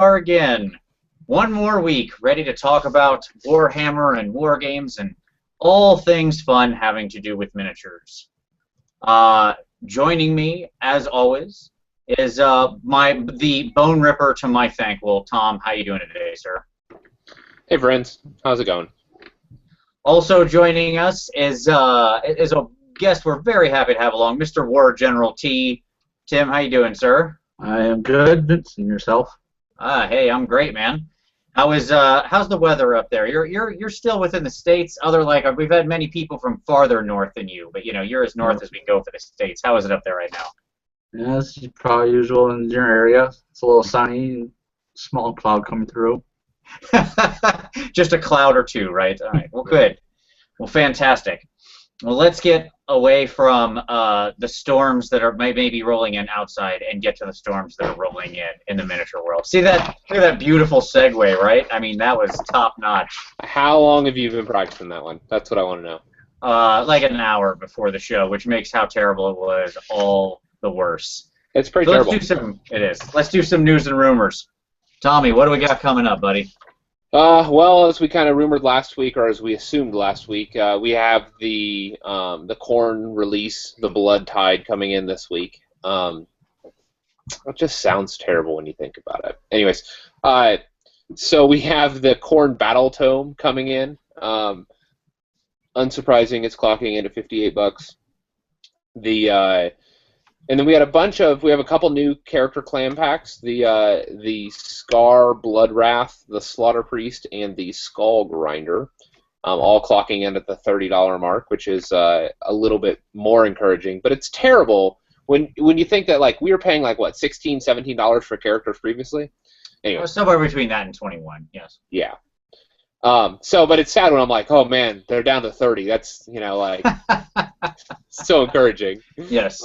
are again. One more week, ready to talk about Warhammer and war games and all things fun having to do with miniatures. Joining me, as always, is the Bone Ripper to my Thankful, Tom. How you doing today, sir? Hey, friends. How's it going? Also joining us is a guest we're very happy to have along, Mr. WarGeneral T. Tim, how you doing, sir? I am good, Vince, and yourself? Hey, I'm great, man. How's the weather up there? You're still within the states. We've had many people from farther north than you, but you're as north as we go for the states. How is it up there right now? Yeah, it's probably usual in your area. It's a little sunny, small cloud coming through. Just a cloud or two, right? All right. Well, good. Well, fantastic. Well, let's get away from the storms that are maybe rolling in outside and get to the storms that are rolling in the miniature world. See that beautiful segue, right? I mean, that was top notch. How long have you been practicing that one? That's what I want to know. Like an hour before the show, which makes how terrible it was all the worse. It's pretty terrible. Let's do some news and rumors. Tommy, what do we got coming up, buddy? Well, as we kind of rumored last week, or as we assumed last week, we have the Khorne release, the Blood Tide, coming in this week. It just sounds terrible when you think about it. Anyways, so we have the Khorne Battle Tome coming in. Unsurprising, it's clocking in at $58. And then we have a couple new character clan packs, the Scar Blood Wrath, the Slaughter Priest, and the Skull Grinder, all clocking in at the $30 mark, which is a little bit more encouraging. But it's terrible when you think that we were paying $16, $17 for characters previously. Anyway, somewhere between that and 21, yes. Yeah. But it's sad when I'm like, oh man, they're down to 30. That's so encouraging. Yes.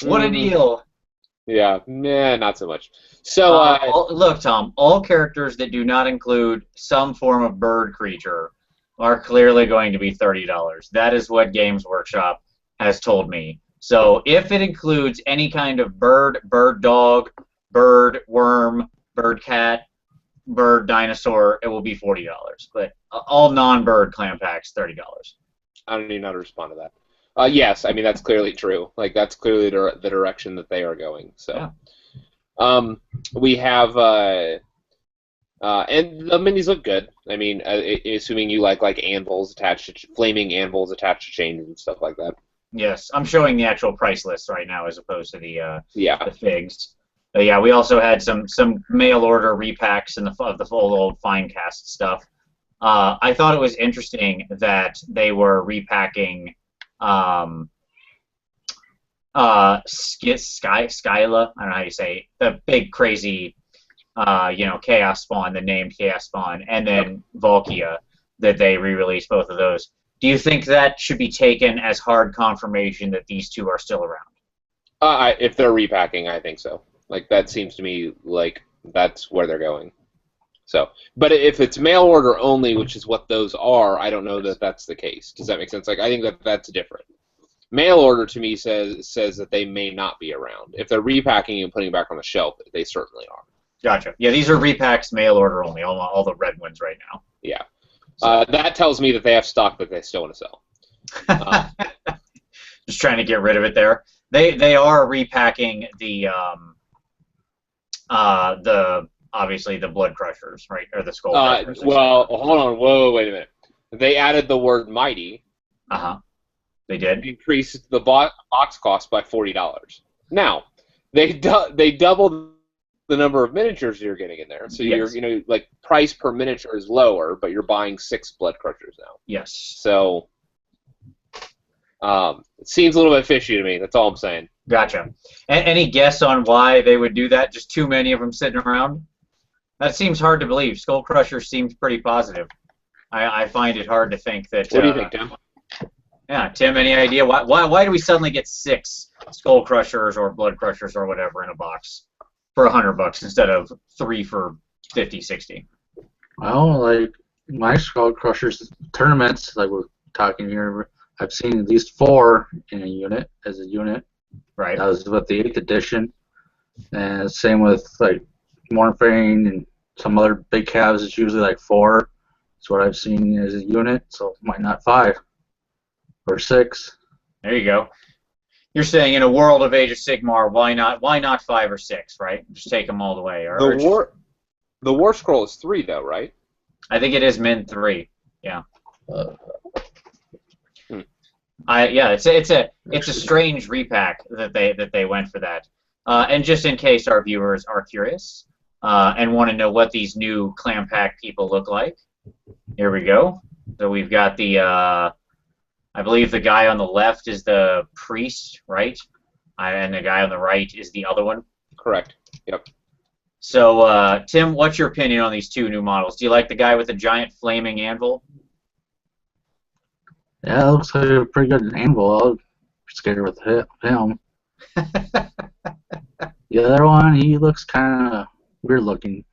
What a deal! Yeah, not so much. So, look, Tom, all characters that do not include some form of bird creature are clearly going to be $30. That is what Games Workshop has told me. So, if it includes any kind of bird dog, bird worm, bird cat, bird dinosaur, it will be $40. But all non-bird clan packs, $30. I don't even know how to respond to that. Yes, I mean that's clearly true. That's clearly the direction that they are going. So, yeah. We have and the minis look good. I mean, assuming you like anvils attached to flaming anvils attached to chains and stuff like that. Yes, I'm showing the actual price list right now as opposed to the figs. Yeah, we also had some mail order repacks of the full old fine cast stuff. I thought it was interesting that they were repacking. Skyla, I don't know how you say it, the big crazy, Chaos Spawn, the named Chaos Spawn, and then Volkia, that they re-released both of those. Do you think that should be taken as hard confirmation that these two are still around? If they're repacking, I think so. That seems to me like that's where they're going. So, but if it's mail order only, which is what those are, I don't know that that's the case. Does that make sense? I think that's different. Mail order to me says that they may not be around. If they're repacking and putting back on the shelf, they certainly are. Gotcha. Yeah, these are repacks, mail order only, all the red ones right now. Yeah. That tells me that they have stock that they still want to sell. Just trying to get rid of it there. They are repacking the obviously the Blood Crushers, right? Or the Skull Crushers. Well, hold on. Whoa, wait a minute. They added the word mighty. They did? Increased the box cost by $40. Now, they doubled the number of miniatures you're getting in there. So yes. Price per miniature is lower, but you're buying 6 Blood Crushers now. Yes. So, it seems a little bit fishy to me. That's all I'm saying. Gotcha. Any guess on why they would do that? Just too many of them sitting around? That seems hard to believe. Skull Crusher seems pretty positive. I find it hard to think that... What do you think, Tim? Yeah, Tim, any idea? Why do we suddenly get 6 Skull Crushers or Blood Crushers or whatever in a box for $100 instead of 3 for 50, 60? Well, my Skull Crushers tournaments, we're talking here, I've seen at least 4 in a unit, as a unit. Right. That was with the 8th edition. And same with Morphine and some other big calves, it's usually like 4. That's what I've seen as a unit, so why not 5 or 6? There you go. You're saying in a world of Age of Sigmar, why not 5 or 6, right? Just take them all the way. The War Scroll is 3 though, right? I think it is min 3. Yeah. Hmm. It's a strange repack that they went for that. And just in case our viewers are curious and want to know what these new clan pack people look like, here we go. So we've got the I believe the guy on the left is the priest, right? And the guy on the right is the other one. Correct. Yep. So Tim, what's your opinion on these 2 new models? Do you like the guy with the giant flaming anvil? Yeah, it looks like a pretty good anvil. I'm scared with him. The other one, he looks kind of weird looking.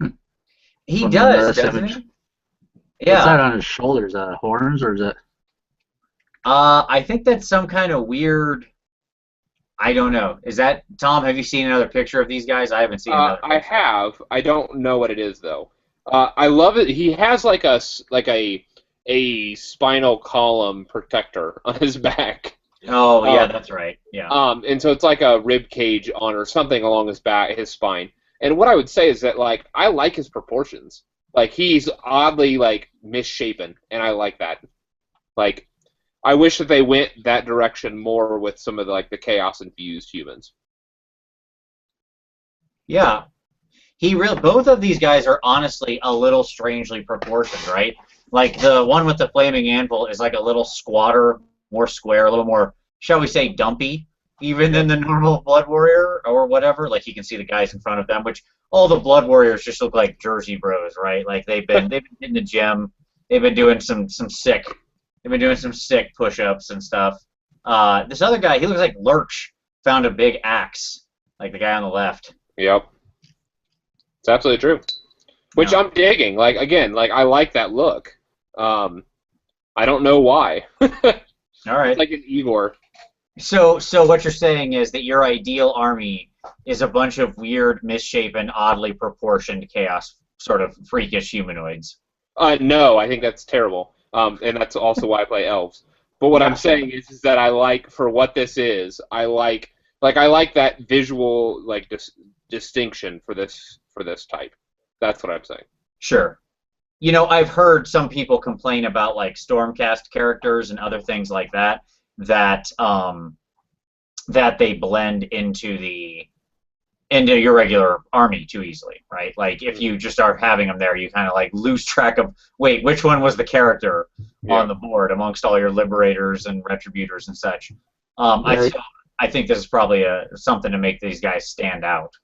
He does, doesn't he? Yeah. What's that on his shoulders? Is that horns or is that? I think that's some kind of weird. I don't know. Is that Tom? Have you seen another picture of these guys? I haven't seen another picture. I have. I don't know what it is though. I love it. He has like a spinal column protector on his back. Oh yeah, that's right. Yeah. And so it's like a rib cage on or something along his back, his spine. And what I would say is that like I like his proportions. Like he's oddly like misshapen, and I like that. Like I wish that they went that direction more with some of the chaos infused humans. Yeah. Both of these guys are honestly a little strangely proportioned, right? Like the one with the flaming anvil is like a little squatter, more square, a little more, shall we say, dumpy, even than the normal Blood Warrior or whatever. Like you can see the guys in front of them, which all the Blood Warriors just look like Jersey bros, right? Like they've been hitting the gym, they've been doing some sick push-ups and stuff. This other guy, he looks like Lurch found a big axe, like the guy on the left. Yep. It's absolutely true. Which Yeah. I'm digging. Like again, like I like that look. I don't know why. All right. It's like an Igor. So what you're saying is that your ideal army is a bunch of weird, misshapen, oddly proportioned chaos, sort of freakish humanoids. No, I think that's terrible. And that's also why I play elves. But what I'm saying is that I like for what this is. I like that visual distinction for this type. That's what I'm saying. Sure. You know, I've heard some people complain about like Stormcast characters and other things like that that they blend into your regular army too easily, right? Like if you just start having them there, you kind of like lose track of wait, which one was the character on the board amongst all your liberators and retributors and such. I think this is probably something to make these guys stand out.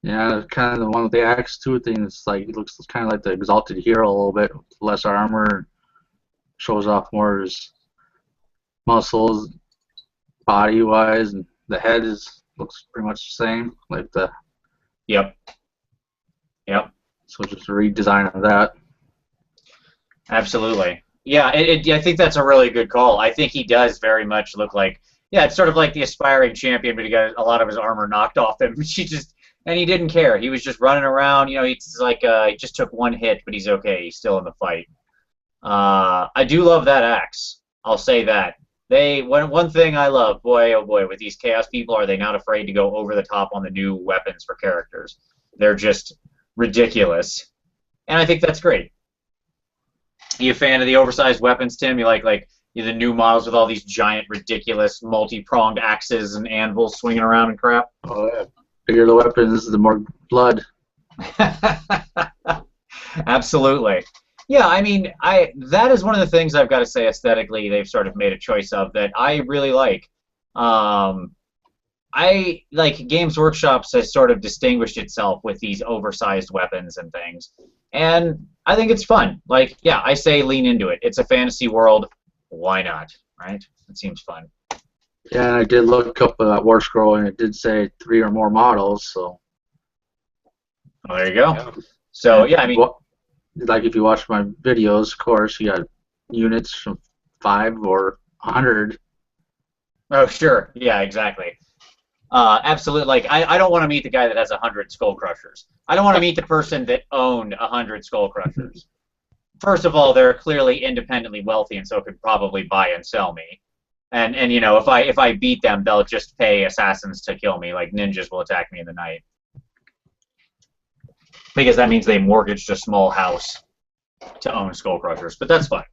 Yeah, kind of the one with the axe too thing. It's like it looks kind of like the exalted hero a little bit, with less armor, shows off more his muscles, body wise, and the head looks pretty much the same, like the. Yep. So just a redesign of that. Absolutely. Yeah, I think that's a really good call. I think he does very much look like, it's sort of like the aspiring champion, but he got a lot of his armor knocked off him. And he didn't care. He was just running around. You know, he's like he just took one hit, but he's okay. He's still in the fight. I do love that axe. I'll say that. One thing I love, boy oh boy, with these chaos people, are they not afraid to go over the top on the new weapons for characters? They're just ridiculous, and I think that's great. You a fan of the oversized weapons, Tim? You like the new models with all these giant, ridiculous, multi-pronged axes and anvils swinging around and crap? Oh yeah. Bigger the weapons, the more blood. Absolutely. Yeah, I mean, that is one of the things I've got to say aesthetically they've sort of made a choice of that I really like. I like Games Workshops has sort of distinguished itself with these oversized weapons and things, and I think it's fun. Like, yeah, I say lean into it. It's a fantasy world. Why not? Right? It seems fun. Yeah, and I did look up that War Scroll, and it did say 3 or more models. So. Oh, there you go. Yeah. So yeah, I mean, like if you watch my videos, of course, you got units from 5 or 100. Oh, sure. Yeah, exactly. Absolutely. Like, I don't want to meet the guy that has 100 Skull Crushers. I don't want to meet the person that owned 100 Skull Crushers. First of all, they're clearly independently wealthy and so could probably buy and sell me. And you know, if I beat them, they'll just pay assassins to kill me. Like ninjas will attack me in the night. Because that means they mortgaged a small house to own Skull Crushers. But that's fine.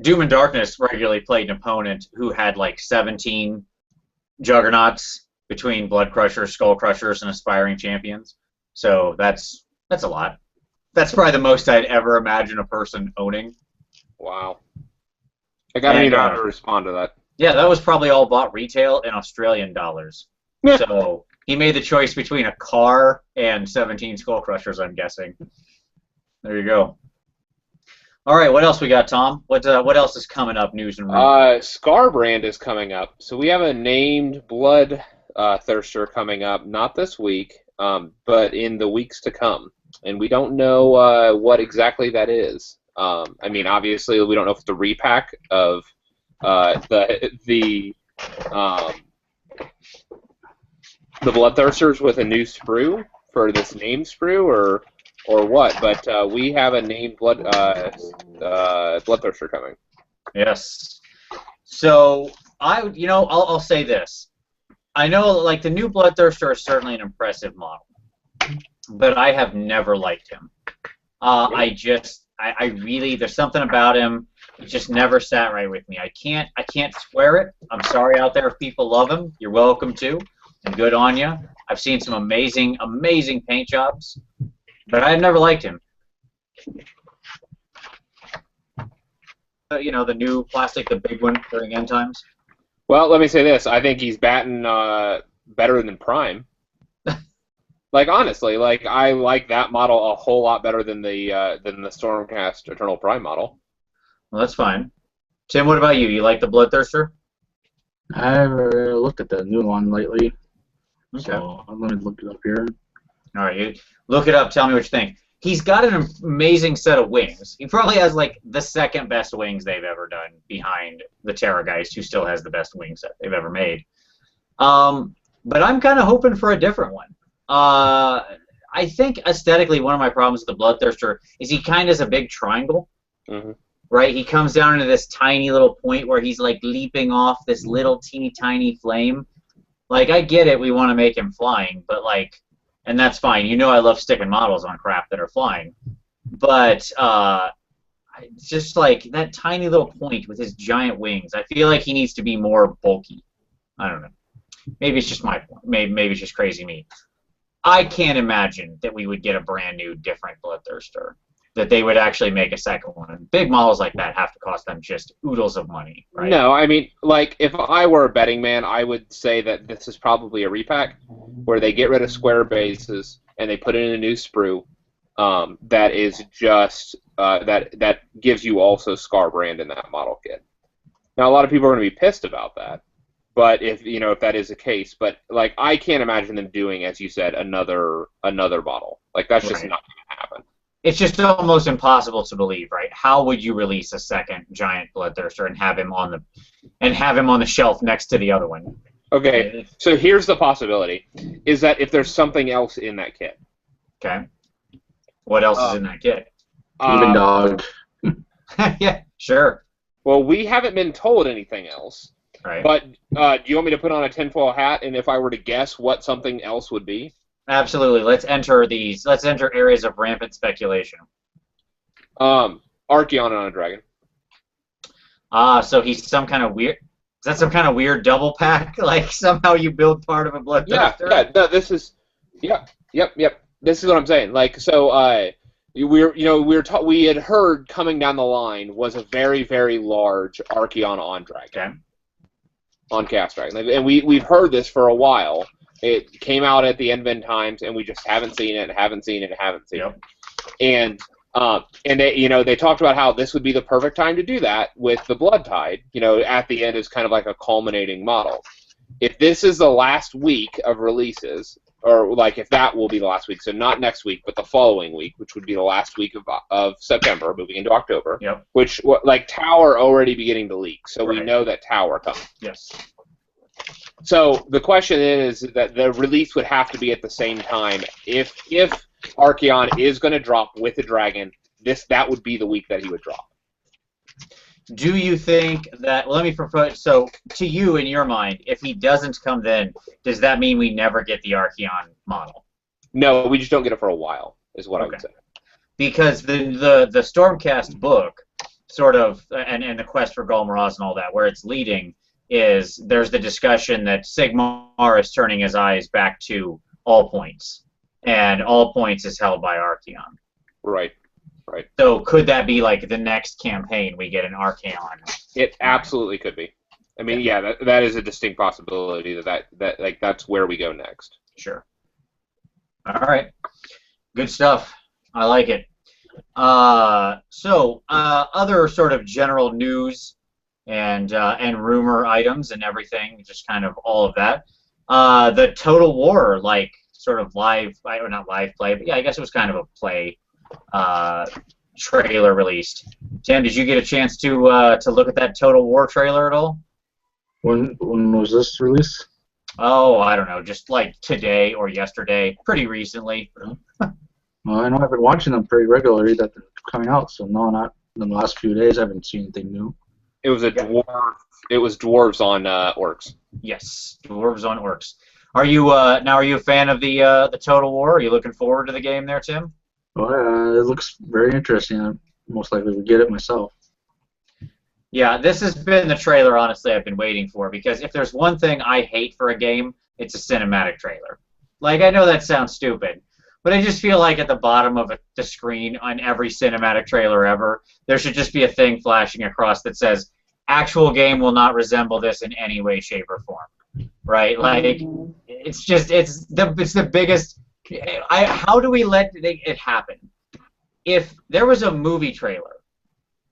Doom and Darkness regularly played an opponent who had like 17 juggernauts between Blood Crushers, Skull Crushers, and aspiring champions. So that's a lot. That's probably the most I'd ever imagine a person owning. Wow. I gotta need how to respond to that. Yeah, that was probably all bought retail in Australian dollars. So he made the choice between a car and 17 Skull Crushers, I'm guessing. There you go. All right, what else we got, Tom? What else is coming up, news and rumors? Scarbrand is coming up. So we have a named Blood Thirster coming up, not this week, but in the weeks to come. And we don't know what exactly that is. I mean, obviously, we don't know if it's a repack of the Bloodthirsters with a new sprue for this named sprue, or what? But we have a named Bloodthirster coming. Yes. So I'll say this. I know, like, the new Bloodthirster is certainly an impressive model, but I have never liked him. I really, there's something about him. It just never sat right with me. I can't swear it. I'm sorry out there if people love him. You're welcome to, and good on you. I've seen some amazing paint jobs, but I've never liked him. You know, the new plastic, the big one during end times. Well, let me say this. I think he's batting better than Prime. Like, honestly, like, I like that model a whole lot better than the Stormcast Eternal Prime model. Well, that's fine. Tim, what about you? You like the Bloodthirster? I haven't looked at the new one lately. Okay. So let me look it up here. All right, you look it up. Tell me what you think. He's got an amazing set of wings. He probably has like the second best wings they've ever done, behind the Terrorgeist, who still has the best wing set they've ever made. But I'm kind of hoping for a different one. I think aesthetically, one of my problems with the Bloodthirster is he kind of is a big triangle. Mm-hmm. Right? He comes down into this tiny little point where he's like leaping off this little teeny tiny flame. Like, I get it, we want to make him flying, but like, and that's fine. You know I love sticking models on crap that are flying. But just like that tiny little point with his giant wings, I feel like he needs to be more bulky. I don't know. Maybe it's just my point. Maybe it's just crazy me. I can't imagine that we would get a brand new, different Bloodthirster. That they would actually make a second one. And big models like that have to cost them just oodles of money, right? No, I mean, like, if I were a betting man, I would say that this is probably a repack where they get rid of square bases and they put in a new sprue that is just that gives you also Scarbrand in that model kit. Now, a lot of people are going to be pissed about that, but if that is the case, but like, I can't imagine them doing, as you said, another model. Like, that's just not going to happen. It's just almost impossible to believe, right? How would you release a second giant Bloodthirster and have him on the shelf next to the other one? Okay, so here's the possibility: is that if there's something else in that kit. Okay. What else is in that kit? Even dog. Yeah, sure. Well, we haven't been told anything else. Right. But do you want me to put on a tinfoil hat, and if I were to guess what something else would be? Absolutely. Let's enter these. Let's enter areas of rampant speculation. Archeon on a dragon. So he's some kind of weird. Is that some kind of weird double pack? Like somehow you build part of a Bloodthirster? Yeah. No, this is. Yep. This is what I'm saying. Like, so we had heard coming down the line was a very, very large Archeon on dragon. Okay. On Chaos Dragon, and we've heard this for a while. It came out at the end times, and we just haven't seen it. And they talked about how this would be the perfect time to do that with the Blood Tide. At the end is kind of like a culminating model. If this is the last week of releases, or like if that will be the last week, so not next week, but the following week, which would be the last week of September, moving into October. Yep. Which like Tower already beginning to leak, so we know that Tower comes. Yes. So the question is that the release would have to be at the same time. If Archeon is going to drop with a dragon, that would be the week that he would drop. Do you think that? Let me propose. So, to you, in your mind, if he doesn't come then, does that mean we never get the Archeon model? No, we just don't get it for a while, is what I would say. Because the Stormcast book, sort of, and the quest for Golmaraz and all that, where it's leading, is there's the discussion that Sigmar is turning his eyes back to All Points, and All Points is held by Archeon. Right. Right. So could that be like the next campaign we get an Archeon? It absolutely could be. I mean, yeah, that is a distinct possibility that's where we go next. Sure. All right. Good stuff. I like it. So other sort of general news and rumor items and everything, just kind of all of that. The Total War, like sort of live, or not live play, but yeah, I guess it was kind of a play. Trailer released. Tim, did you get a chance to look at that Total War trailer at all? When was this released? Oh, I don't know, just like today or yesterday, pretty recently. Well, I know I've been watching them pretty regularly that they're coming out, so no, not in the last few days. I haven't seen anything new. It was dwarves on orcs. Yes, dwarves on orcs. Are you are you a fan of the Total War? Are you looking forward to the game there, Tim? Well, it looks very interesting. I most likely would get it myself. Yeah, this has been the trailer, honestly, I've been waiting for, because if there's one thing I hate for a game, it's a cinematic trailer. Like, I know that sounds stupid, but I just feel like at the bottom of the screen on every cinematic trailer ever, there should just be a thing flashing across that says, actual game will not resemble this in any way, shape, or form. Right? Like, it's the biggest... how do we let it happen? If there was a movie trailer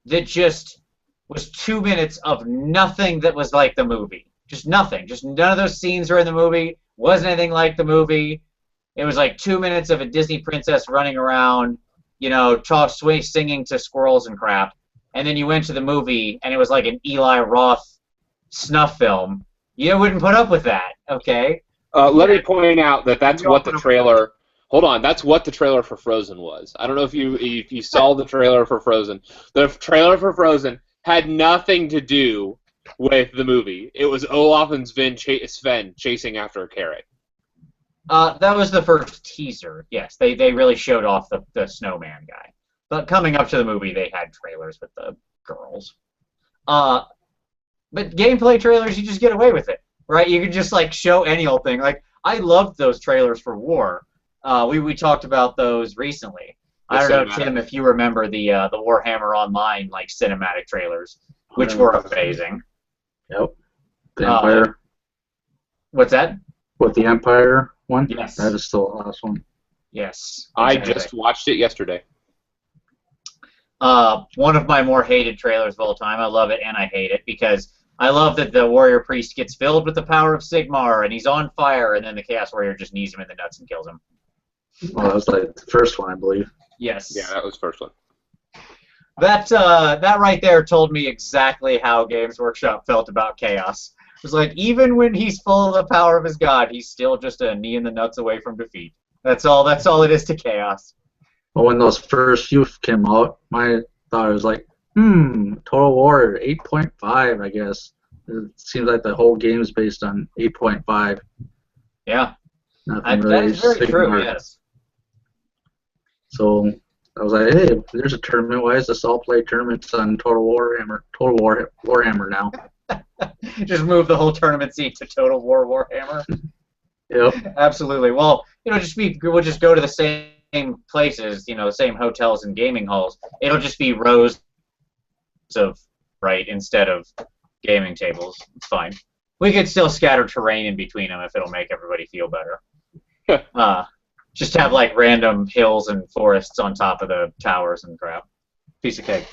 that just was 2 minutes of nothing that was like the movie, just nothing, just none of those scenes were in the movie, wasn't anything like the movie, it was like 2 minutes of a Disney princess running around, you know, singing to squirrels and crap, and then you went to the movie and it was like an Eli Roth snuff film, you wouldn't put up with that, okay? Let me point out that's what the trailer. Hold on, that's what the trailer for Frozen was. I don't know if you saw the trailer for Frozen. The trailer for Frozen had nothing to do with the movie. It was Olaf and Sven chasing after a carrot. That was the first teaser. Yes, they really showed off the snowman guy. But coming up to the movie, they had trailers with the girls. But gameplay trailers, you just get away with it. Right, you could just like show any old thing. Like I loved those trailers for War. We talked about those recently. I don't know, Tim, if you remember the Warhammer Online like cinematic trailers, which were amazing. Yep. The Empire. What's that? What, the Empire one? Yes. That is still the last one. Yes. I just watched it yesterday. One of my more hated trailers of all time. I love it and I hate it because I love that the warrior priest gets filled with the power of Sigmar and he's on fire, and then the chaos warrior just knees him in the nuts and kills him. Well, that was like the first one, I believe. Yes. Yeah, that was the first one. That right there told me exactly how Games Workshop felt about chaos. It was like, even when he's full of the power of his god, he's still just a knee in the nuts away from defeat. That's all it is to chaos. Well, when those first few came out, my thought was like, Total War 8.5, I guess. It seems like the whole game is based on 8.5. Yeah. Nothing That really is very true, Sigmar. yes. So I was like, hey, there's a tournament. Why is this all play tournaments on Total Warhammer now? Just move the whole tournament seat to Total War Warhammer. Yep. Absolutely. Well, we'll just go to the same places, the same hotels and gaming halls. It'll just be rows of instead of gaming tables. It's fine. We could still scatter terrain in between them if it'll make everybody feel better. Just have like random hills and forests on top of the towers and crap. Piece of cake.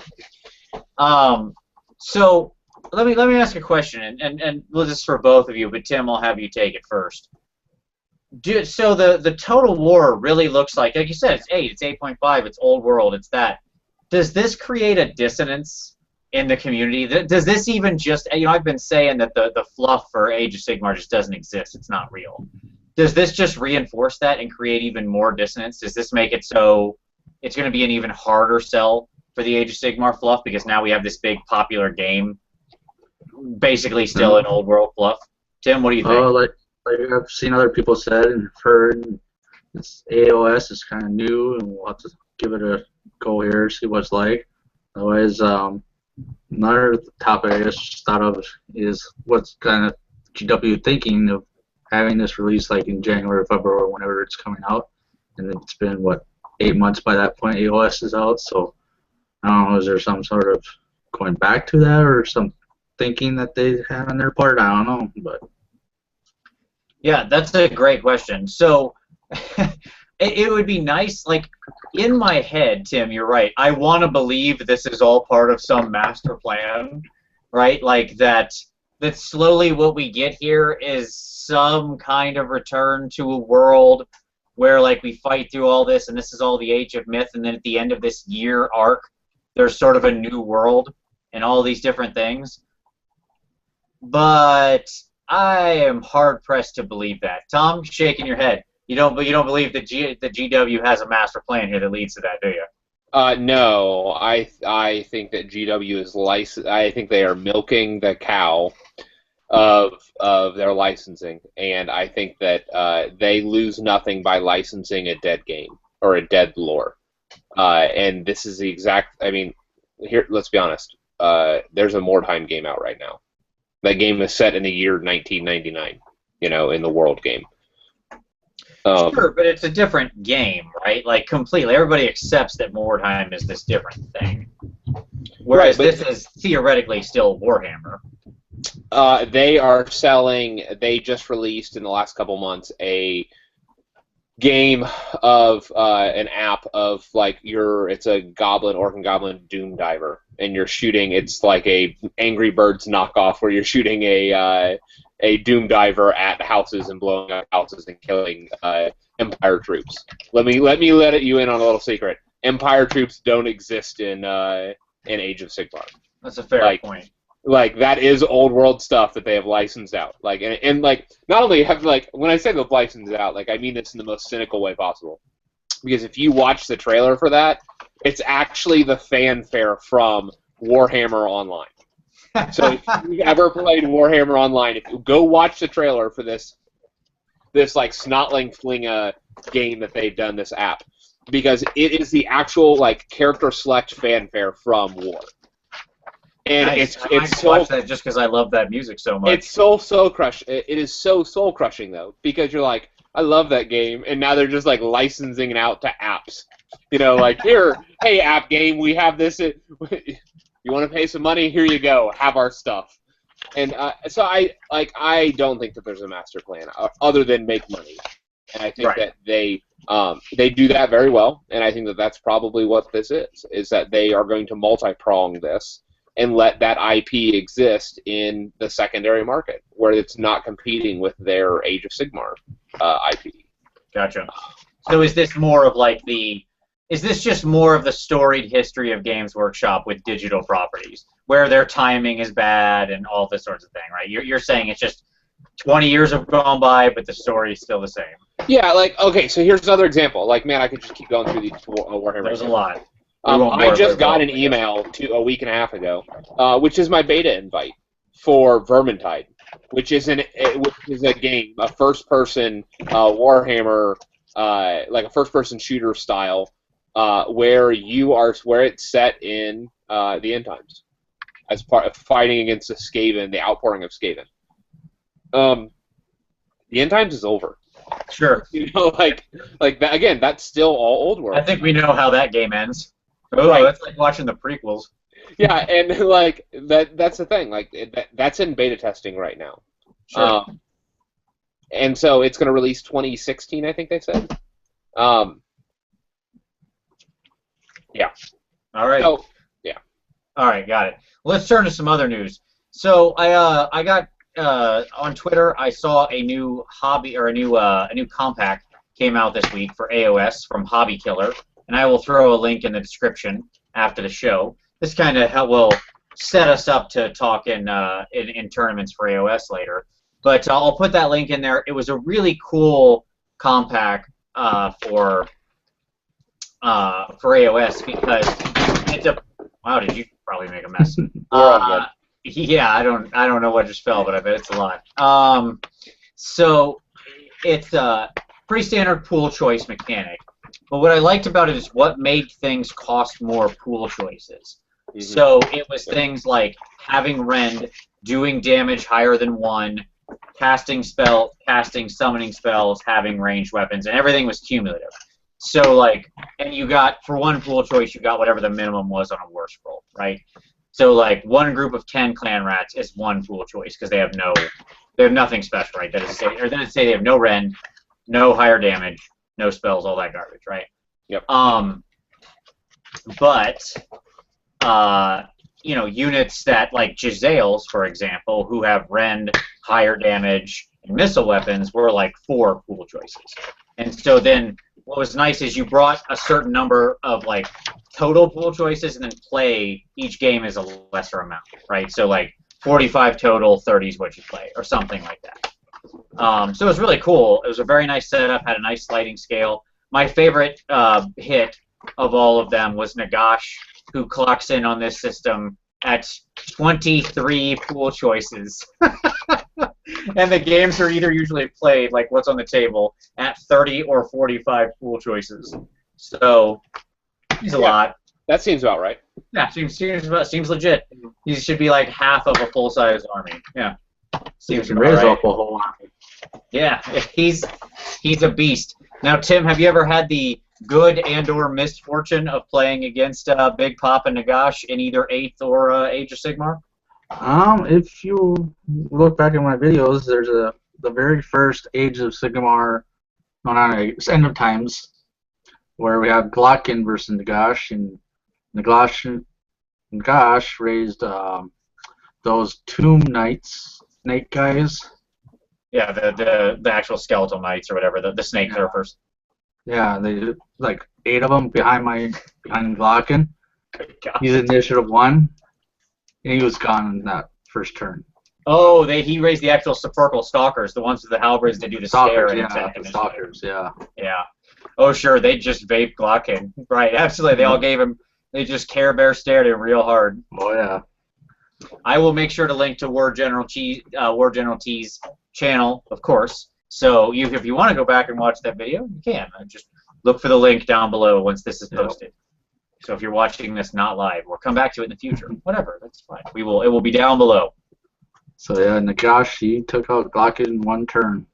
So let me ask a question, and this is for both of you, but Tim, I'll have you take it first. So the Total War really looks like you said, it's 8.5, it's old world, it's that. Does this create a dissonance in the community? Does this even just, I've been saying that the fluff for Age of Sigmar just doesn't exist. It's not real. Does this just reinforce that and create even more dissonance? Does this make it so it's going to be an even harder sell for the Age of Sigmar fluff because now we have this big popular game, basically still an old world fluff? Tim, what do you think? Like I've seen other people said and heard, this AOS is kind of new, and we'll have to give it a go here, see what it's like. Otherwise, another topic I just thought of is what's kind of GW thinking of having this release like in January or February or whenever it's coming out. And it's been, what, 8 months by that point AOS is out, so I don't know, is there some sort of going back to that or some thinking that they had on their part? I don't know, but... Yeah, that's a great question. So it would be nice, like, in my head, Tim, you're right. I want to believe this is all part of some master plan, right? Like that slowly what we get here is some kind of return to a world where, like, we fight through all this, and this is all the Age of Myth, and then at the end of this year arc, there's sort of a new world and all these different things. But I am hard pressed to believe that. Tom, shaking your head. You don't believe that GW has a master plan here that leads to that, do you? No, I think that GW is licensed. I think they are milking the cow of their licensing, and I think that they lose nothing by licensing a dead game or a dead lore. And this is the exact. I mean, here, let's be honest. There's a Mordheim game out right now. That game is set in the year 1999. In the world game. Sure, but it's a different game, right? Like, completely. Everybody accepts that Mordheim is this different thing. Whereas this is theoretically still Warhammer. They are selling, they just released in the last couple months a game of an app of, like, it's a orc and goblin doom diver, and you're shooting, it's like a Angry Birds knockoff where you're shooting a doom diver at houses and blowing up houses and killing Empire troops. Let you in on a little secret. Empire troops don't exist in Age of Sigmar. That's a fair point. Like, that is old world stuff that they have licensed out. Like, and like, not only have, like, when I say they've licensed it out, like, I mean this in the most cynical way possible. Because if you watch the trailer for that, it's actually the fanfare from Warhammer Online. So if you've ever played Warhammer Online, if you go watch the trailer for this like snotling flinga game that they've done, this app, because it is the actual, like, character select fanfare from War. And nice. it's so watch that just because I love that music so much. It's so crush. It is so soul crushing though, because you're like, I love that game, and now they're just like licensing it out to apps. Like, here, hey app game, we have this. You want to pay some money? Here you go. Have our stuff. And so I don't think that there's a master plan other than make money. And I think that they do that very well. And I think that that's probably what this is that they are going to multi-prong this and let that IP exist in the secondary market where it's not competing with their Age of Sigmar IP. Gotcha. So is this more of like Is this just more of the storied history of Games Workshop with digital properties, where their timing is bad and all this sorts of thing, right? You're saying it's just 20 years have gone by, but the story is still the same. Yeah, like, okay, so here's another example. Like, man, I could just keep going through these Warhammer. There's a lot. I just got an email a week and a half ago, which is my beta invite for Vermintide, which is a game, a first-person Warhammer, like a first-person shooter style, where it's set in the end times, as part of fighting against the Skaven, the outpouring of Skaven. The end times is over. Sure. Like that, again, that's still all old world. I think we know how that game ends. Oh, right. That's like watching the prequels. Yeah, and like that's the thing. Like that's in beta testing right now. Sure. And so it's going to release 2016, I think they said. Yeah. All right. So, yeah. All right, got it. Let's turn to some other news. So I got on Twitter. I saw a new hobby or a new compact came out this week for AOS from Hobby Killer, and I will throw a link in the description after the show. This kind of will set us up to talk in tournaments for AOS later. But I'll put that link in there. It was a really cool compact for AOS because it's a. Wow, did you probably make a mess? Yeah, I don't know what just fell, but I bet it's a lot. So it's a pretty standard pool choice mechanic. But what I liked about it is what made things cost more pool choices. Mm-hmm. So it was things like having rend, doing damage higher than 1, casting summoning spells, having ranged weapons, and everything was cumulative. So like, and you got, for one pool choice, you got whatever the minimum was on a war scroll, right? So like one group of 10 clan rats is one pool choice because they have nothing special, right? That is to say they have no rend, no higher damage, no spells, all that garbage, right? Yep. But units that like Giselles, for example, who have rend, higher damage, and missile weapons were like 4 pool choices. And so then what was nice is you brought a certain number of like total pool choices and then play each game is a lesser amount, right? So like 45 total, 30 is what you play, or something like that. So it was really cool. It was a very nice setup, had a nice sliding scale. My favorite hit of all of them was Nagash, who clocks in on this system at 23 pool choices. And the games are either usually played, like what's on the table, at 30 or 45 pool choices. So, he's a lot. That seems about right. Yeah, seems legit. He should be like half of a full-size army. Yeah. Seems about right. Up a whole army. Yeah, he's a beast. Now, Tim, have you ever had the good and/or misfortune of playing against Big Papa Nagash in either 8th or Age of Sigmar? If you look back at my videos, there's the very first Age of Sigmar, it's End of Times, where we have Glockin versus Nagash, and Nagash raised those Tomb Knights, snake guys. Yeah, the actual skeletal knights or whatever, the snake surfers. Yeah, they like 8 of them behind Glockin. He's initiative 1, and he was gone in that first turn. Oh, he raised the actual sepulchral stalkers, the ones with the halberds that do the stare and attack. The stalkers, yeah. Yeah. Oh, sure, they just vaped Glockin. Right, absolutely. They all gave him. They just Care Bear stared him real hard. Oh yeah. I will make sure to link to WarGeneral T's channel, of course. So if you want to go back and watch that video, you can. Just look for the link down below once this is posted. Yep. So if you're watching this not live, or come back to it in the future, whatever, that's fine. It will be down below. So yeah, Nagash, he took out Glockin in 1 turn.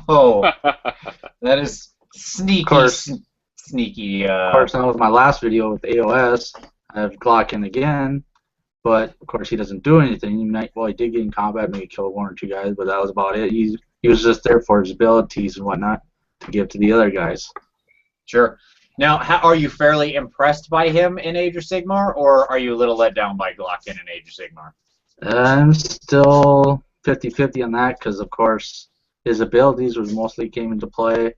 Oh, that is sneaky. Of course, sneaky. Of course, that was my last video with AOS. I have Glockin again. But of course, he doesn't do anything. He did get in combat, maybe killed 1 or 2 guys, but that was about it. He was just there for his abilities and whatnot to give to the other guys. Sure. Now, are you fairly impressed by him in Age of Sigmar, or are you a little let down by Glockin in Age of Sigmar? I'm still 50-50 on that because, of course, his abilities mostly came into play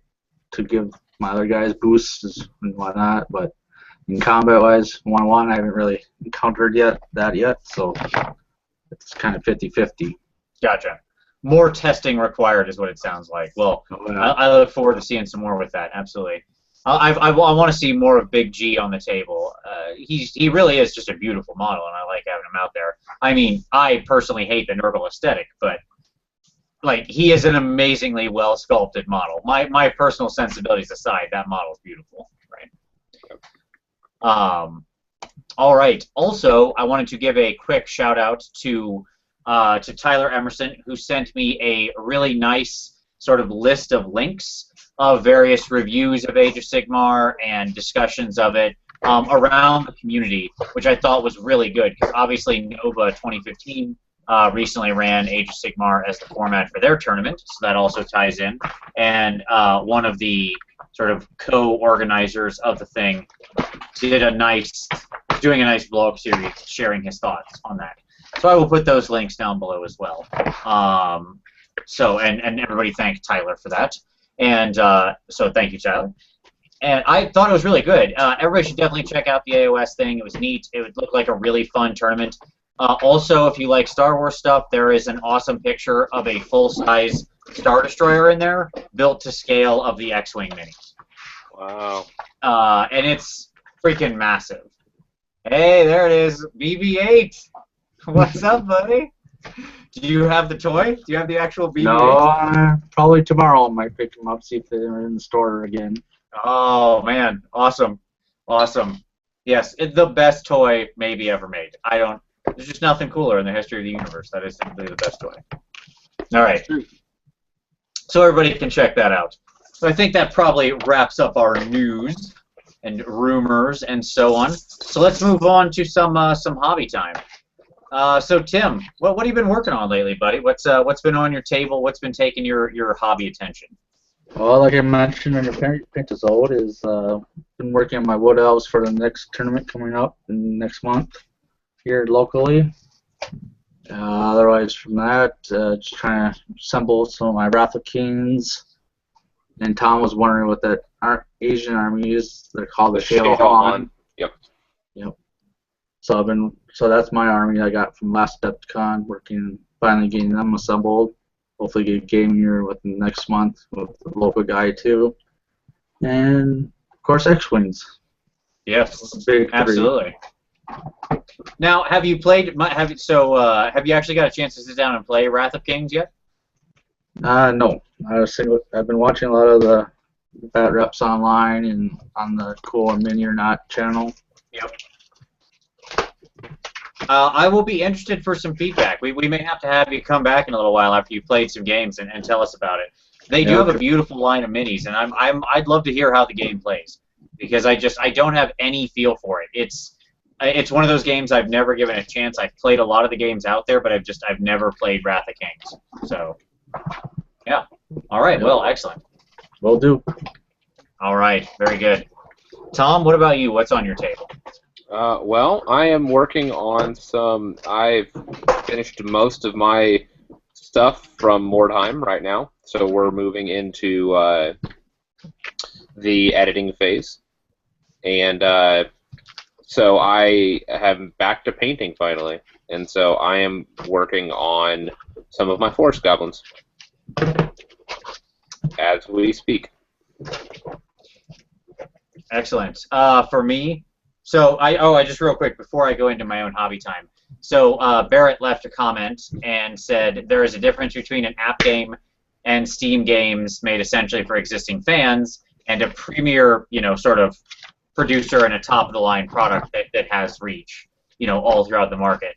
to give my other guys boosts and whatnot, but in combat-wise, 1-1, I haven't really encountered that yet, so it's kind of 50-50. Gotcha. More testing required is what it sounds like. Well, I look forward to seeing some more with that, absolutely. I want to see more of Big G on the table. He really is just a beautiful model, and I like having him out there. I mean, I personally hate the Nurgle aesthetic, but like he is an amazingly well-sculpted model. My personal sensibilities aside, that model is beautiful, right? All right. Also, I wanted to give a quick shout out to Tyler Emerson, who sent me a really nice sort of list of links of various reviews of Age of Sigmar and discussions of it around the community, which I thought was really good because obviously Nova 2015 recently ran Age of Sigmar as the format for their tournament, so that also ties in. And one of the sort of co-organizers of the thing doing a nice blog series sharing his thoughts on that. So I will put those links down below as well. And everybody thank Tyler for that. And so thank you, Tyler. and I thought it was really good. Everybody should definitely check out the AOS thing. It was neat. It would look like a really fun tournament. Also, if you like Star Wars stuff, there is an awesome picture of a full-size Star Destroyer in there, built to scale of the X-Wing minis. Wow. And it's freaking massive. Hey, there it is, BB-8. What's up, buddy? Do you have the toy? Do you have the actual BB-8? No, probably tomorrow I might pick them up, see if they're in the store again. Oh, man. Awesome. Awesome. Yes, it's the best toy maybe ever made. There's just nothing cooler in the history of the universe. That is simply the best toy. All right. So everybody can check that out. So I think that probably wraps up our news and rumors and so on. So let's move on to some hobby time. So Tim, what have you been working on lately, buddy? What's been on your table? What's been taking your hobby attention? Well, like I mentioned in the Pentazode, is been working on my wood elves for the next tournament coming up in next month here locally. Otherwise, from that, just trying to assemble some of my Wrath of Kings. And Tom was wondering what that Asian army is. They're called the Shadowhan. Yep. So that's my army I got from last Adepticon, finally getting them assembled. Hopefully get a game here within next month with the local guy too. And of course X-Wings. Yes, Big absolutely. Now, have you played? Have you actually got a chance to sit down and play Wrath of Kings yet? No. I've been watching a lot of the Bat Reps online and on the Cool Mini or Not channel. Yep. I will be interested for some feedback. We may have to have you come back in a little while after you've played some games and tell us about it. They do have a beautiful line of minis, and I'd love to hear how the game plays, because I don't have any feel for it. It's one of those games I've never given a chance. I've played a lot of the games out there, but I've never played Wrath of Kings. So, yeah. All right. Well, excellent. Will do. All right. Very good. Tom, what about you? What's on your table? Well, I am working on some. I've finished most of my stuff from Mordheim right now, so we're moving into the editing phase, and so I am back to painting finally, and so I am working on some of my Forest Goblins as we speak. Excellent. For me, so I just real quick before I go into my own hobby time. So Barrett left a comment and said there is a difference between an app game and Steam games made essentially for existing fans, and a premier, sort of producer and a top-of-the-line product that has reach, all throughout the market.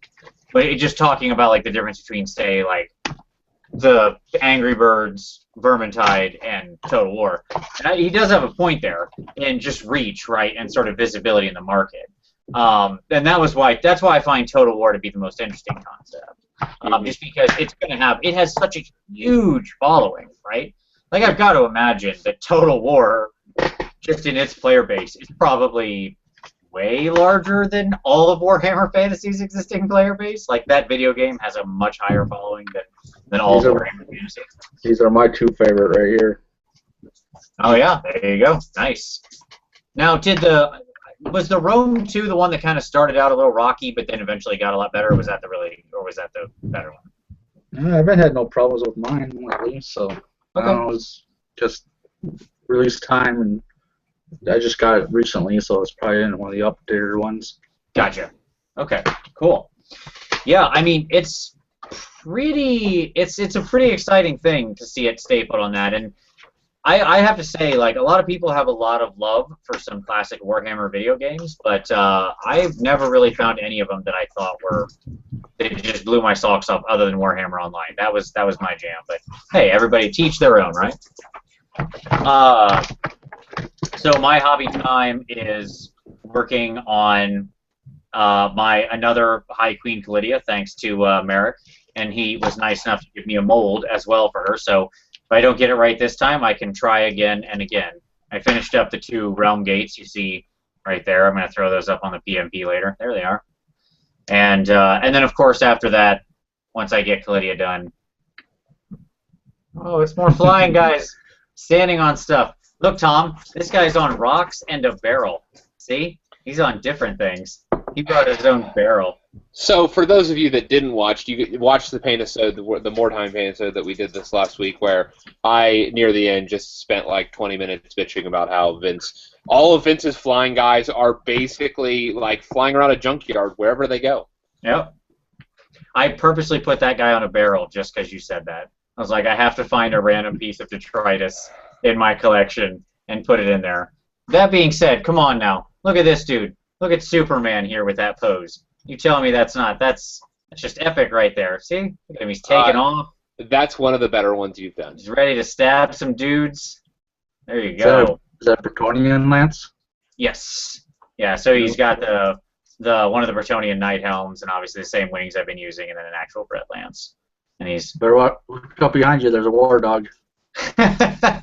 But just talking about like the difference between, say, like the Angry Birds, Vermintide, and Total War. And he does have a point there in just reach, right, and sort of visibility in the market. And that's why I find Total War to be the most interesting concept. Just because it has such a huge following, right? Like, I've got to imagine that Total War, just in its player base, is probably way larger than all of Warhammer Fantasy's existing player base. Like, that video game has a much higher following than all of Warhammer Fantasy. These are my two favorite right here. Oh yeah, there you go. Nice. Now, was the Rome 2 the one that kind of started out a little rocky, but then eventually got a lot better? Or was that the better one? I haven't had no problems with mine lately, so I don't know, it's just release time, and I just got it recently, so it's probably in one of the updated ones. Gotcha. Okay, cool. Yeah, I mean, it's a pretty exciting thing to see it stay put on that, and I have to say, like, a lot of people have a lot of love for some classic Warhammer video games, but I've never really found any of them that I thought they just blew my socks off, other than Warhammer Online. That was my jam. But hey, everybody teach their own, right? So my hobby time is working on another High Queen Calidia, thanks to Merrick, and he was nice enough to give me a mold as well for her. So if I don't get it right this time, I can try again and again. I finished up the 2 realm gates you see right there. I'm going to throw those up on the PMP later. There they are. And then, of course, after that, once I get Calidia done... Oh, it's more flying, guys. Standing on stuff. Look, Tom, this guy's on rocks and a barrel. See? He's on different things. He brought his own barrel. So, for those of you that didn't watch, you watched the paint episode, the more time paint episode that we did this last week, where I, near the end, just spent like 20 minutes bitching about how all of Vince's flying guys are basically like flying around a junkyard wherever they go. Yep. I purposely put that guy on a barrel just because you said that. I was like, I have to find a random piece of detritus in my collection and put it in there. That being said, come on now. Look at this dude. Look at Superman here with that pose. You tell me that's just epic right there. See? Look at him. He's taking off. That's one of the better ones you've done. He's ready to stab some dudes. There you go. Is that Bretonian lance? Yes. Yeah, so he's got the one of the Bretonian Knight helms and obviously the same wings I've been using and then an actual Brett lance. And he's Better look up behind you. There's a war dog.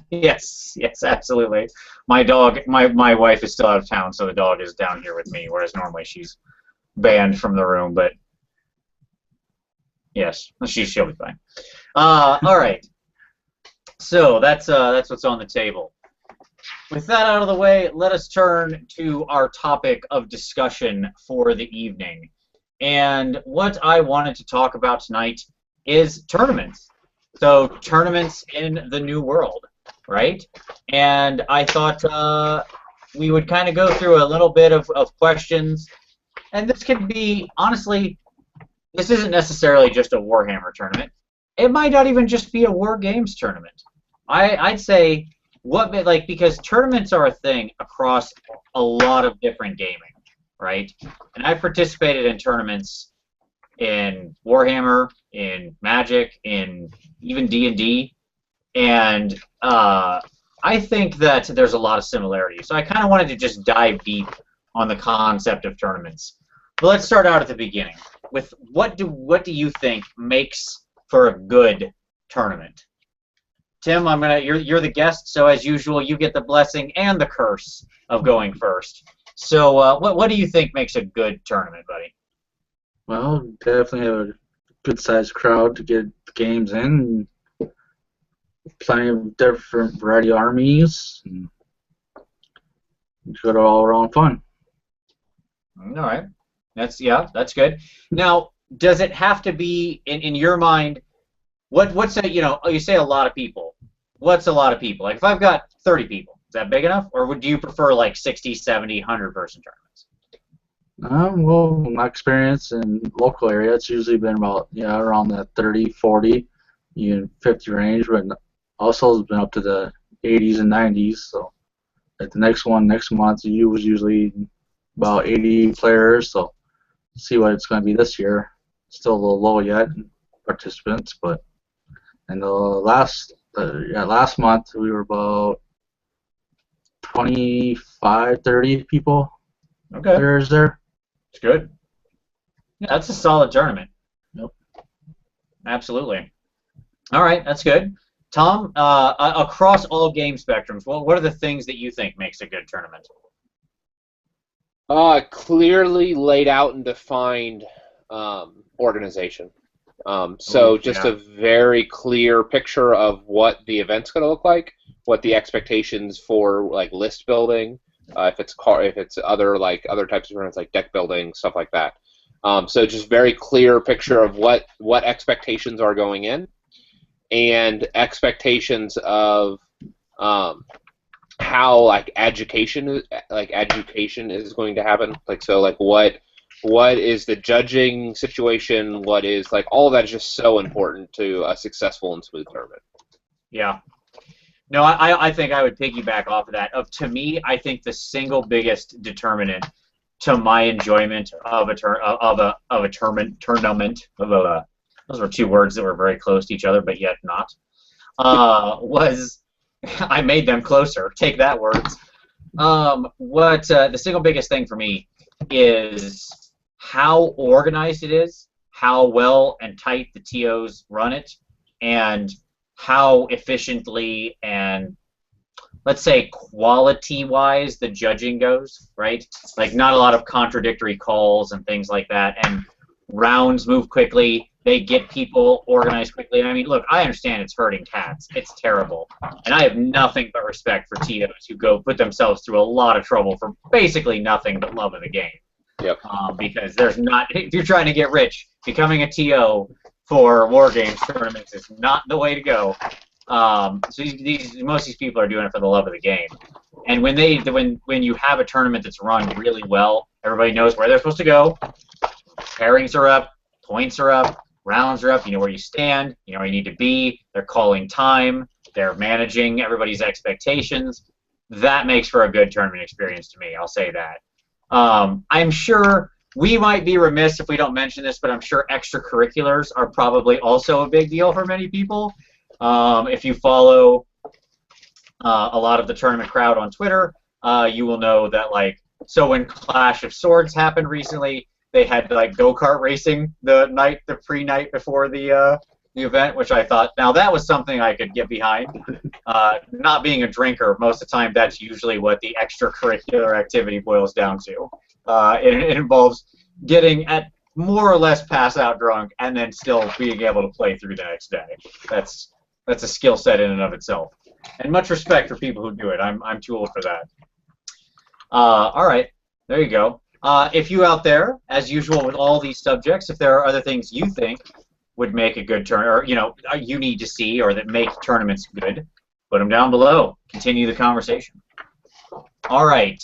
yes, absolutely. My dog, my wife is still out of town, so the dog is down here with me, whereas normally she's banned from the room. But yes, she'll be fine. All right. So that's what's on the table. With that out of the way, let us turn to our topic of discussion for the evening. And what I wanted to talk about tonight is tournaments. So tournaments in the new world, right? And I thought we would kind of go through a little bit of questions. And this could be, honestly, this isn't necessarily just a Warhammer tournament. It might not even just be a War Games tournament. I'd say, because tournaments are a thing across a lot of different gaming, right? And I've participated in tournaments in Warhammer, in Magic, in even D&D, and I think that there's a lot of similarities. So I kind of wanted to just dive deep on the concept of tournaments. But let's start out at the beginning with what do you think makes for a good tournament? Tim, you're the guest, so as usual, you get the blessing and the curse of going first. So what do you think makes a good tournament, buddy? Well, definitely have a good-sized crowd to get the games in. Plenty of different variety of armies. And good all-around fun. All right. That's good. Now, does it have to be, in your mind, what's a, you say a lot of people. What's a lot of people? Like, if I've got 30 people, is that big enough? Or do you prefer, like, 60, 70, 100-person tournaments? Well, my experience in local area, it's usually been about around the 30, 40, even 50 range, but also it's been up to the 80s and 90s. So at the next month, you was usually about 80 players. So see what it's going to be this year. Still a little low yet in participants, but in the last month we were about 25, 30 people. Okay. Players there. It's good. Yeah, that's a solid tournament. Yep. Absolutely. All right, that's good. Tom, across all game spectrums, what are the things that you think makes a good tournament? Clearly laid out and defined organization. Just a very clear picture of what the event's going to look like, what the expectations for like list building. If it's other types of events like deck building, stuff like that. So just very clear picture of what expectations are going in, and expectations of how like education is going to happen. What is the judging situation? What is all of that is just so important to a successful and smooth tournament. Yeah. No, I think I would piggyback off of that. To me, I think the single biggest determinant to my enjoyment of a tournament. Those were two words that were very close to each other, but yet not. Was I made them closer? Take that, words. The single biggest thing for me is how organized it is, how well and tight the TOs run it, and how efficiently and, let's say, quality-wise the judging goes, right? Like, not a lot of contradictory calls and things like that, and rounds move quickly. They get people organized quickly. And I mean, look, I understand it's hurting cats. It's terrible. And I have nothing but respect for TOs who go put themselves through a lot of trouble for basically nothing but love of the game. Yep. Because there's not, if you're trying to get rich, becoming a TO for war games tournaments is not the way to go. So most of these people are doing it for the love of the game. And when you have a tournament that's run really well, everybody knows where they're supposed to go. Pairings are up, points are up, rounds are up. You know where you stand. You know where you need to be. They're calling time. They're managing everybody's expectations. That makes for a good tournament experience to me. I'll say that. I'm sure we might be remiss if we don't mention this, but I'm sure extracurriculars are probably also a big deal for many people. If you follow a lot of the tournament crowd on Twitter, you will know that, like, so when Clash of Swords happened recently, they had like go-kart racing the pre-night before the event, which I thought, now that was something I could get behind. Not being a drinker, most of the time that's usually what the extracurricular activity boils down to. It involves getting at more or less pass out drunk and then still being able to play through the next day. That's a skill set in and of itself. And much respect for people who do it. I'm too old for that. All right, there you go. If you out there, as usual with all these subjects, if there are other things you think would make a good tournament, or you need to see, or that make tournaments good, put them down below. Continue the conversation. All right.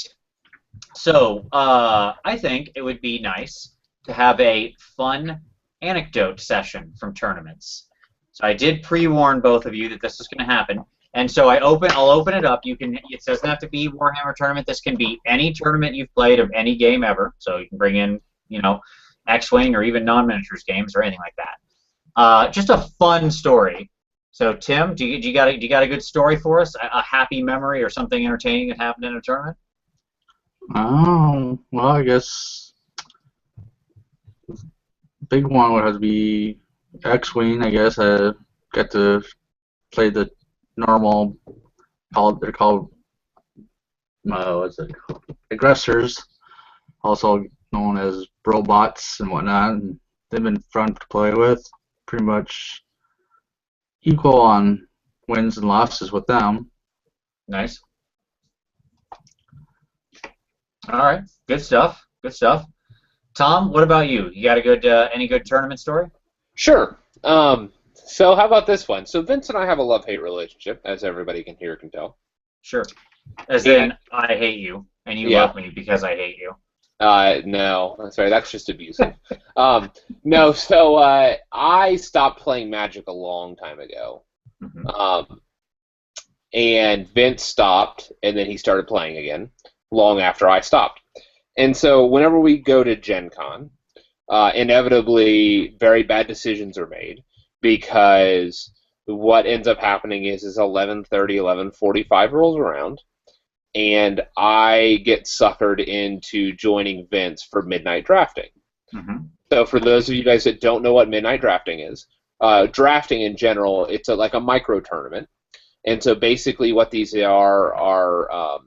So I think it would be nice to have a fun anecdote session from tournaments. So I did pre-warn both of you that this was going to happen, and so I'll open it up. It doesn't have to be Warhammer tournament. This can be any tournament you've played of any game ever. So you can bring in, X-Wing or even non-miniatures games or anything like that. Just a fun story. So Tim, do you got a good story for us? A happy memory or something entertaining that happened in a tournament? Oh, well, I guess big one would have to be X-Wing. I guess I got to play the normal. They're called what's it called? Aggressors, also known as robots and whatnot. And they've been fun to play with. Pretty much equal on wins and losses with them. Nice. All right, good stuff. Good stuff. Tom, what about you? You got a good any good tournament story? Sure. So how about this one? So Vince and I have a love-hate relationship, as everybody can tell. Sure. As in, I hate you, and you love me because I hate you. No, sorry, that's just abusive. No, so I stopped playing Magic a long time ago. Mm-hmm. And Vince stopped, and then he started playing again long after I stopped. And so whenever we go to Gen Con, inevitably very bad decisions are made, because what ends up happening is 11:30, 11:45 rolls around, and I get suckered into joining Vince for midnight drafting. Mm-hmm. So for those of you guys that don't know what midnight drafting is, drafting in general, it's like a micro tournament. And so basically what these are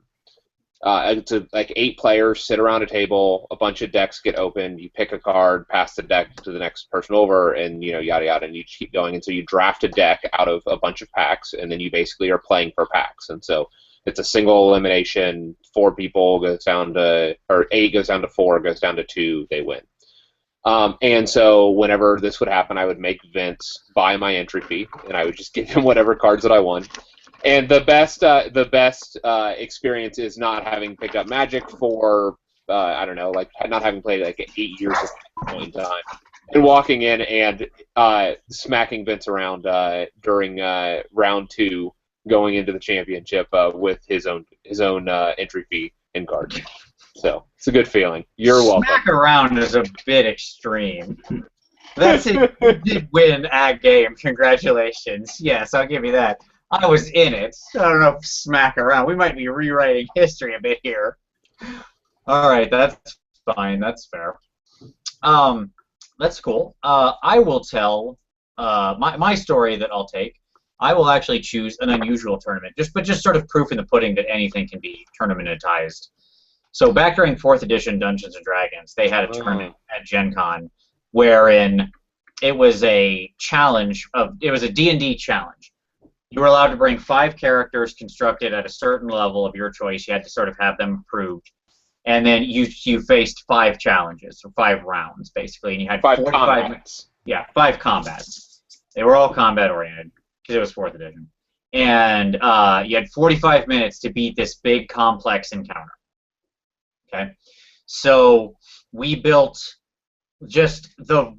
it's like 8 players sit around a table, a bunch of decks get opened, you pick a card, pass the deck to the next person over, and yada yada, and you keep going. And so you draft a deck out of a bunch of packs, and then you basically are playing for packs. And so it's a single elimination. 4 people goes down to, or 8 goes down to 4, goes down to 2, they win. And so whenever this would happen, I would make Vince buy my entry fee, and I would just give him whatever cards that I won. And the best experience is not having picked up Magic for I don't know, like not having played like 8 years at that point in time, and walking in and smacking Vince around during round 2, going into the championship with his own entry fee and cards. So it's a good feeling. You're welcome. Smack around is a bit extreme. That's it. You did win a game. Congratulations. Yes, I'll give you that. I was in it. I don't know if smack around. We might be rewriting history a bit here. All right, that's fine. That's fair. That's cool. I will tell my story that I'll take. I will actually choose an unusual tournament, just sort of proof in the pudding that anything can be tournamentized. So back during 4th edition Dungeons & Dragons, they had a tournament at Gen Con wherein it was a challenge it was a D&D challenge. You were allowed to bring 5 characters constructed at a certain level of your choice. You had to sort of have them approved. And then you faced 5 challenges, so 5 rounds, basically. And you had 5 combats. Yeah, 5 combats. They were all combat-oriented, because it was 4th edition. And you had 45 minutes to beat this big, complex encounter. Okay? So we built just the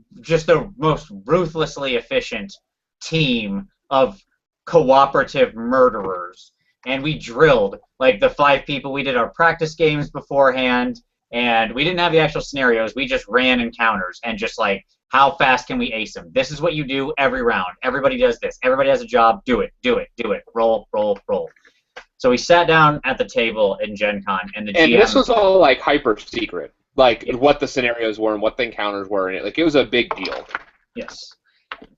most ruthlessly efficient team of cooperative murderers, and we drilled like the 5 people. We did our practice games beforehand, and we didn't have the actual scenarios. We just ran encounters and just like, how fast can we ace them? This is what you do every round. Everybody does this. Everybody has a job. Do it. Do it. Do it. Roll. Roll. Roll. So we sat down at the table in Gen Con, and the GM. And this was all like hyper secret, like what the scenarios were and what the encounters were in it. Like it was a big deal. Yes.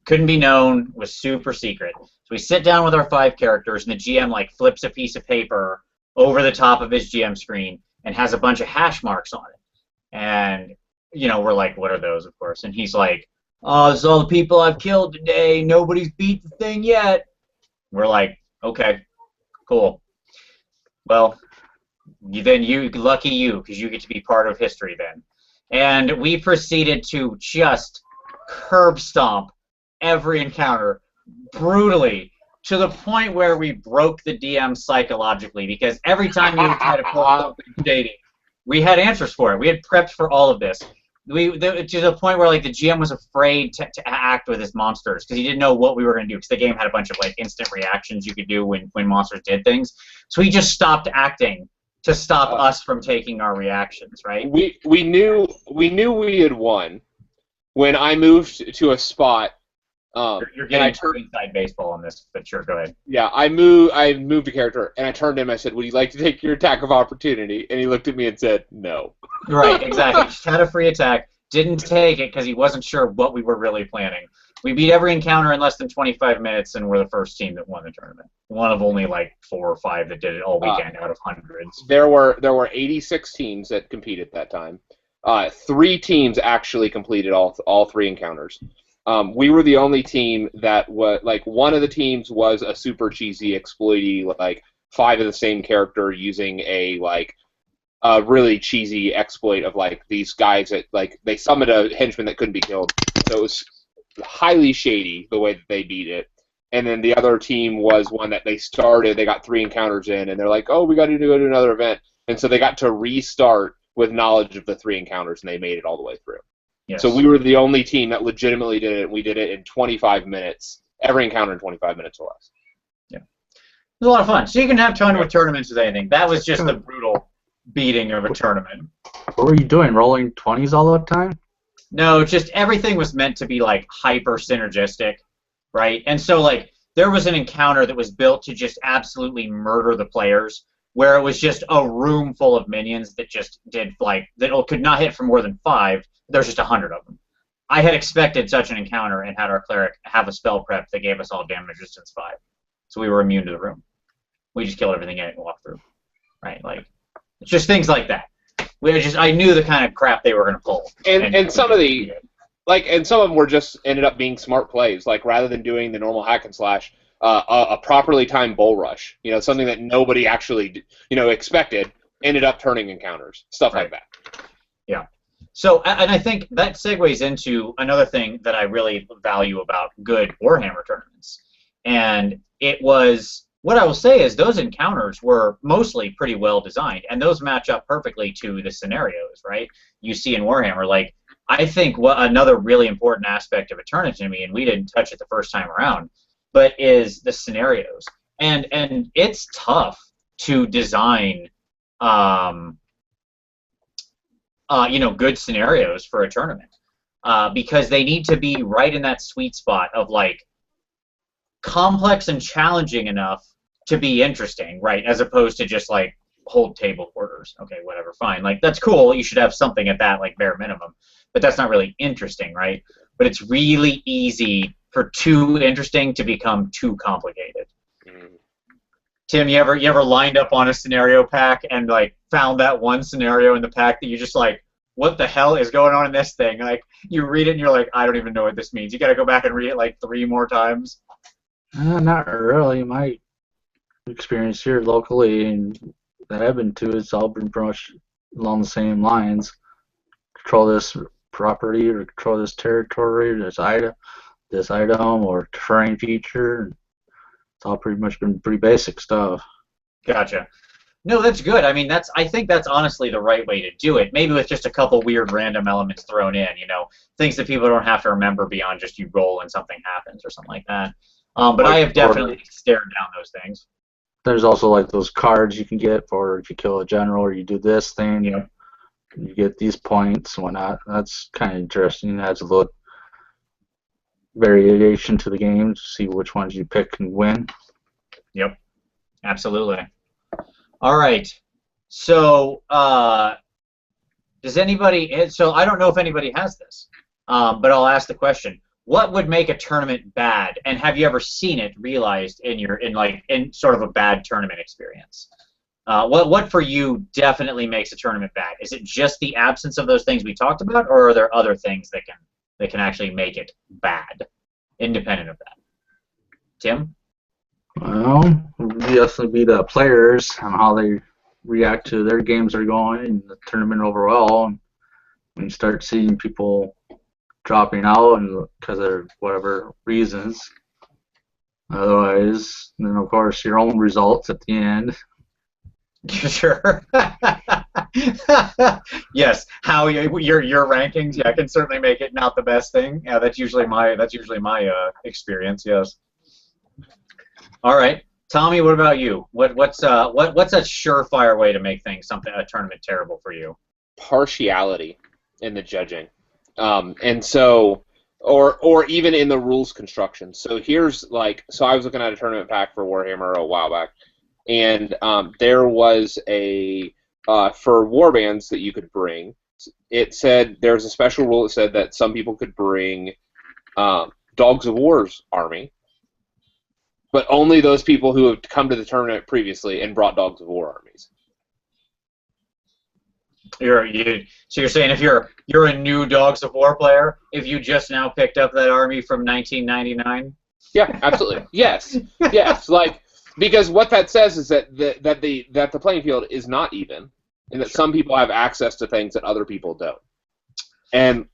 Couldn't be known. Was super secret. So we sit down with our 5 characters, and the GM like flips a piece of paper over the top of his GM screen and has a bunch of hash marks on it. And we're like, what are those, of course? And he's like, oh, this is all the people I've killed today. Nobody's beat the thing yet. We're like, okay, cool. Well, then lucky you, because you get to be part of history then. And we proceeded to just curb stomp every encounter brutally, to the point where we broke the DM psychologically, because every time we would try to pull something dating, we had answers for it. We had prepped for all of this. To the point where like the GM was afraid to act with his monsters, because he didn't know what we were going to do, because the game had a bunch of like instant reactions you could do when monsters did things. So he just stopped acting to stop us from taking our reactions, right? We knew we had won when I moved to a spot. You're getting inside baseball on this, but sure, go ahead. Yeah, I moved a character, and I turned to him. I said, "Would you like to take your attack of opportunity?" And he looked at me and said, "No." Right, exactly. Just had a free attack, didn't take it because he wasn't sure what we were really planning. We beat every encounter in less than 25 minutes, and we're the first team that won the tournament. One of only like 4 or 5 that did it all weekend out of hundreds. There were 86 teams that competed that time. 3 teams actually completed all 3 encounters. We were the only team that was like, one of the teams was a super cheesy exploity, like 5 of the same character using a really cheesy exploit of like these guys that like they summoned a henchman that couldn't be killed. So it was highly shady the way that they beat it. And then the other team was one that they got 3 encounters in, and they're like, oh, we got to go to another event. And so they got to restart with knowledge of the 3 encounters, and they made it all the way through. Yes. So we were the only team that legitimately did it. We did it in 25 minutes, every encounter in 25 minutes or less. Yeah. It was a lot of fun. So you can have fun with tournaments with anything. That was just the brutal beating of a tournament. What were you doing, rolling 20s all the time? No, just everything was meant to be like hyper synergistic, right? And so like there was an encounter that was built to just absolutely murder the players, where it was just a room full of minions that just did like that could not hit for more than 5. There's just 100 of them. I had expected such an encounter and had our cleric have a spell prep that gave us all damage resistance 5, so we were immune to the room. We just killed everything in it and walked through, right? Like it's just things like that. I knew the kind of crap they were going to pull. And some of them were just ended up being smart plays. Like rather than doing the normal hack and slash, a properly timed bull rush, something that nobody actually expected, ended up turning encounters, stuff like that. Yeah. So, and I think that segues into another thing that I really value about good Warhammer tournaments. And it was, what I will say is those encounters were mostly pretty well designed, and those match up perfectly to the scenarios, right? You see in Warhammer, like, I think what another really important aspect of a tournament to me, and we didn't touch it the first time around, but is the scenarios. And it's tough to design good scenarios for a tournament, because they need to be right in that sweet spot of like complex and challenging enough to be interesting, right? As opposed to just like hold table orders. Okay, whatever, fine. Like that's cool. You should have something at that like bare minimum, but that's not really interesting, right? But it's really easy for too interesting to become too complicated. Tim, you ever lined up on a scenario pack and like found that one scenario in the pack that you just like, what the hell is going on in this thing? Like, you read it and you're like, I don't even know what this means. You got to go back and read it like 3 more times. Not really. My experience here locally and that I've been to, it's all been pretty much along the same lines. Control this property or control this territory, this item or terrain feature. It's all pretty much been pretty basic stuff. Gotcha. No, that's good. I mean, I think that's honestly the right way to do it. Maybe with just a couple weird random elements thrown in, things that people don't have to remember beyond just you roll and something happens or something like that. But I have definitely stared down those things. There's also like those cards you can get for if you kill a general or you do this thing, you get these points and whatnot. That's kind of interesting. It adds a little variation to the game to see which ones you pick and win. Yep, absolutely. All right. So, does anybody? So I don't know if anybody has this, but I'll ask the question: what would make a tournament bad? And have you ever seen it realized in sort of a bad tournament experience? What for you definitely makes a tournament bad? Is it just the absence of those things we talked about, or are there other things that can actually make it bad, independent of that? Tim? Well, it would definitely be the players and how they react to their games are going in the tournament overall. And when you start seeing people dropping out and because of whatever reasons. Otherwise, then of course your own results at the end. Sure. Yes. How your rankings? Yeah, can certainly make it not the best thing. Yeah, that's usually my experience. Yes. All right, Tommy. What about you? What's a surefire way to make a tournament terrible for you? Partiality in the judging, and so or even in the rules construction. So I was looking at a tournament pack for Warhammer a while back. And there was for warbands that you could bring, it said there's a special rule that said that some people could bring Dogs of War's army, but only those people who have come to the tournament previously and brought Dogs of War armies. So you're saying if you're a new Dogs of War player, if you just now picked up that army from 1999? Yeah, absolutely. Yes. Because what that says is that the playing field is not even, and that some people have access to things that other people don't. And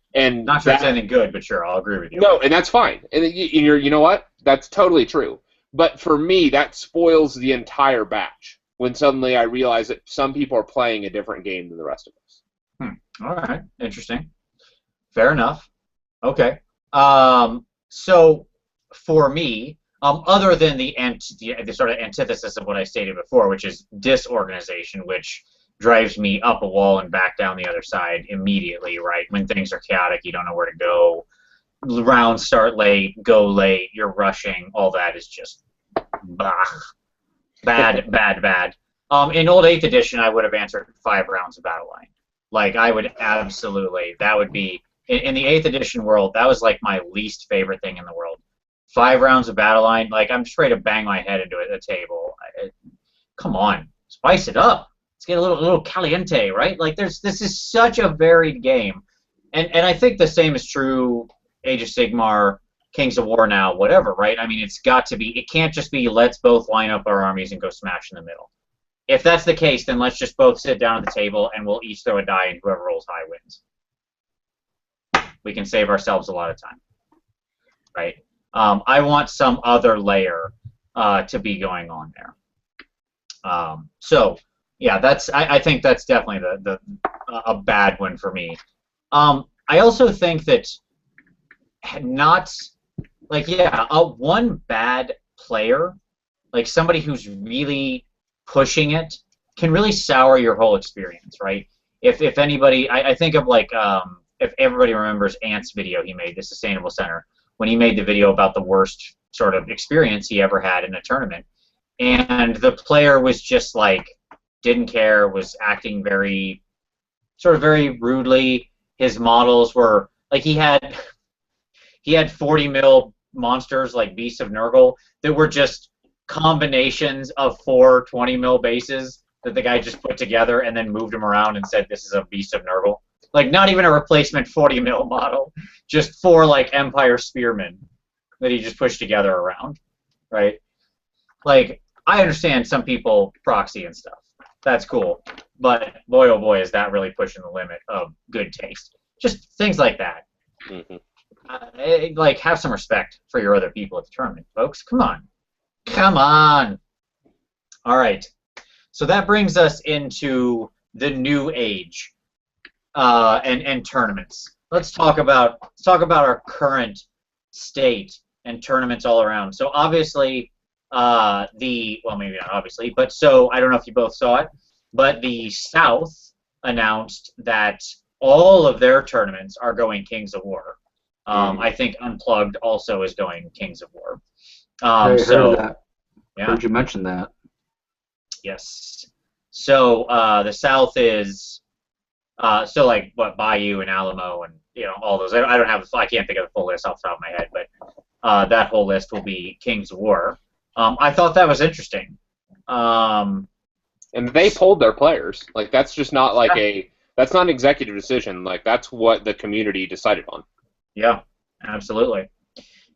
not sure it's anything good, but sure, I'll agree with you. No, and that's fine. And you know what? That's totally true. But for me, that spoils the entire batch when suddenly I realize that some people are playing a different game than the rest of us. All right, interesting. Fair enough. Okay. So for me. Other than the sort of antithesis of what I stated before, which is disorganization, which drives me up a wall and back down the other side immediately, right? When things are chaotic, you don't know where to go. Rounds start late, go late, you're rushing. All that is just bad. In old 8th edition, I would have answered 5 rounds of battle line. Like, I would absolutely, that would be, in the 8th edition world, that was like my least favorite thing in the world. 5 rounds of battle line, like I'm just ready to bang my head into the table. Come on, spice it up. Let's get a little caliente, right? Like this is such a varied game, and I think the same is true. Age of Sigmar, Kings of War now, whatever, right? I mean, it can't just be let's both line up our armies and go smash in the middle. If that's the case, then let's just both sit down at the table and we'll each throw a die and whoever rolls high wins. We can save ourselves a lot of time, right? I want some other layer to be going on there. So yeah, I think that's definitely a bad one for me. I also think that one bad player, like somebody who's really pushing it, can really sour your whole experience, right? If anybody, I think of if everybody remembers Ant's video he made, the Sustainable Center, when he made the video about the worst sort of experience he ever had in a tournament. And the player was just didn't care, was acting very rudely. His models were, he had 40 mil monsters like Beasts of Nurgle that were just combinations of 4 20 mil bases that the guy just put together and then moved them around and said, this is a Beast of Nurgle. Like, not even a replacement 40 mil model, just 4 like Empire Spearmen that he just pushed together around, right? Like, I understand some people proxy and stuff. That's cool. But boy, oh boy, is that really pushing the limit of good taste. Just things like that. Mm-hmm. Like, have some respect for your other people at the tournament, folks. Come on. Come on. All right. So that brings us into the new age and tournaments. Let's talk about our current state and tournaments all around. So obviously, well, maybe not obviously, but so I don't know if you both saw it, but the South announced that all of their tournaments are going Kings of War. I think Unplugged also is going Kings of War. I heard that. Yeah. Heard you mention that. Yes. So the South is so like what Bayou and Alamo and all those. I can't think of the full list off the top of my head, but that whole list will be Kings of War. I thought that was interesting. And they polled their players. Like, that's just not like that's not an executive decision. Like, that's what the community decided on. Yeah, absolutely.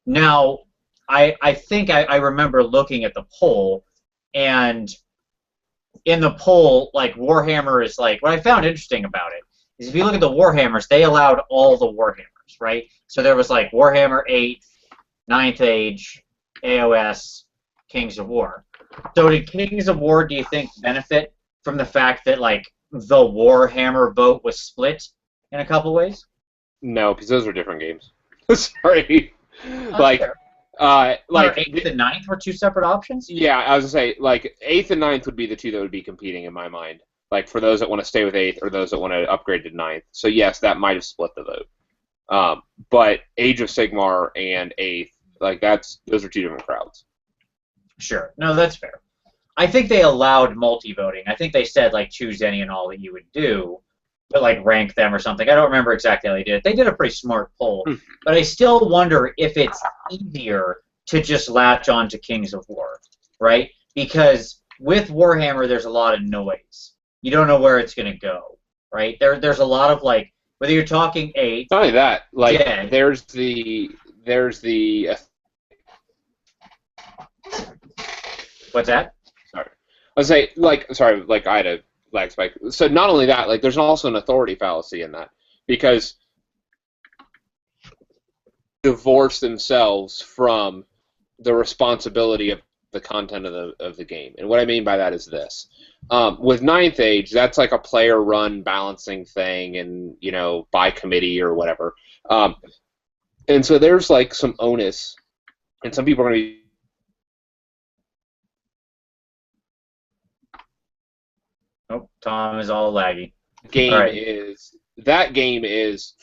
Now, I think I remember looking at the poll, and in the poll, like, Warhammer is like, what I found interesting about it is if you look at the Warhammers, they allowed all the Warhammers, right? So there was like Warhammer 8th, 9th Age, AOS, Kings of War. So did Kings of War, do you think, benefit from the fact that, like, the Warhammer vote was split in a couple ways? No, because those are different games. Sorry. Like 8th and 9th were two separate options? Yeah, I was going to say, like, 8th and 9th would be the two that would be competing in my mind. Like, for those that want to stay with 8th or those that want to upgrade to 9th. So, yes, that might have split the vote. But Age of Sigmar and 8th, like, those are two different crowds. Sure. No, that's fair. I think they allowed multi-voting. I think they said, like, choose any and all that you would do, but, like, rank them or something. I don't remember exactly how they did it. They did a pretty smart poll, but I still wonder if it's easier to just latch on to Kings of War, right? Because with Warhammer, there's a lot of noise. You don't know where it's going to go, right? There's a lot of, like, whether you're talking 8... Not only that, like, yeah. there's the What's that? Sorry. I was say, like, I had a lag spike. So not only that, like, there's also an authority fallacy in that, because divorce themselves from the responsibility of the content of the game. And what I mean by that is this. With 9th Age, that's like a player-run balancing thing and, by committee or whatever. And so there's, like, some onus, and some people are going to be... Oh, Tom is all laggy. That game is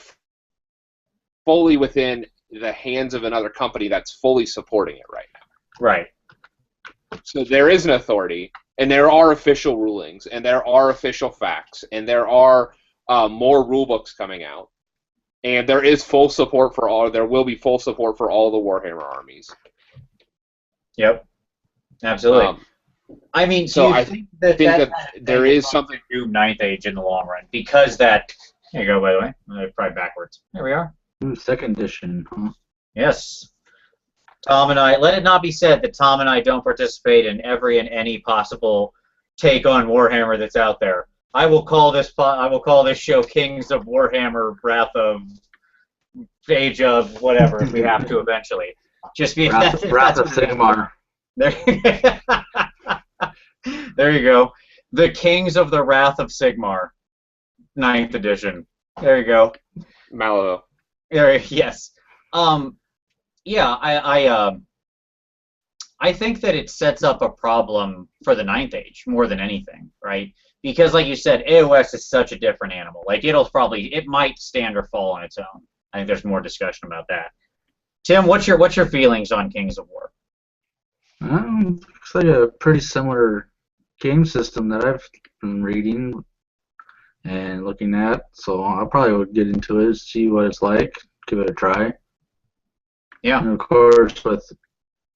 fully within the hands of another company that's fully supporting it right now. Right. So there is an authority, and there are official rulings, and there are official facts, and there are more rule books coming out, and there is full support for all. There will be full support for all the Warhammer armies. Yep. Absolutely. I mean, so I think that there is something to 9th Age in the long run, because that... There you go, by the way. Probably backwards. There we are. Second edition, huh? Yes. Tom and I... Let it not be said that Tom and I don't participate in every and any possible take on Warhammer that's out there. I will call this show Kings of Warhammer, Wrath of... Age of... whatever, if we have to eventually. Just be... Wrath of Sigmar. There you go. The Kings of the Wrath of Sigmar, 9th edition. There you go. Mallow. Yes. Yeah, I think that it sets up a problem for the 9th Age more than anything, right? Because, like you said, AOS is such a different animal. Like, it might stand or fall on its own. I think there's more discussion about that. Tim, what's your feelings on Kings of War? Looks like a pretty similar game system that I've been reading and looking at, so I probably would get into it, see what it's like, give it a try. Yeah. And of course, with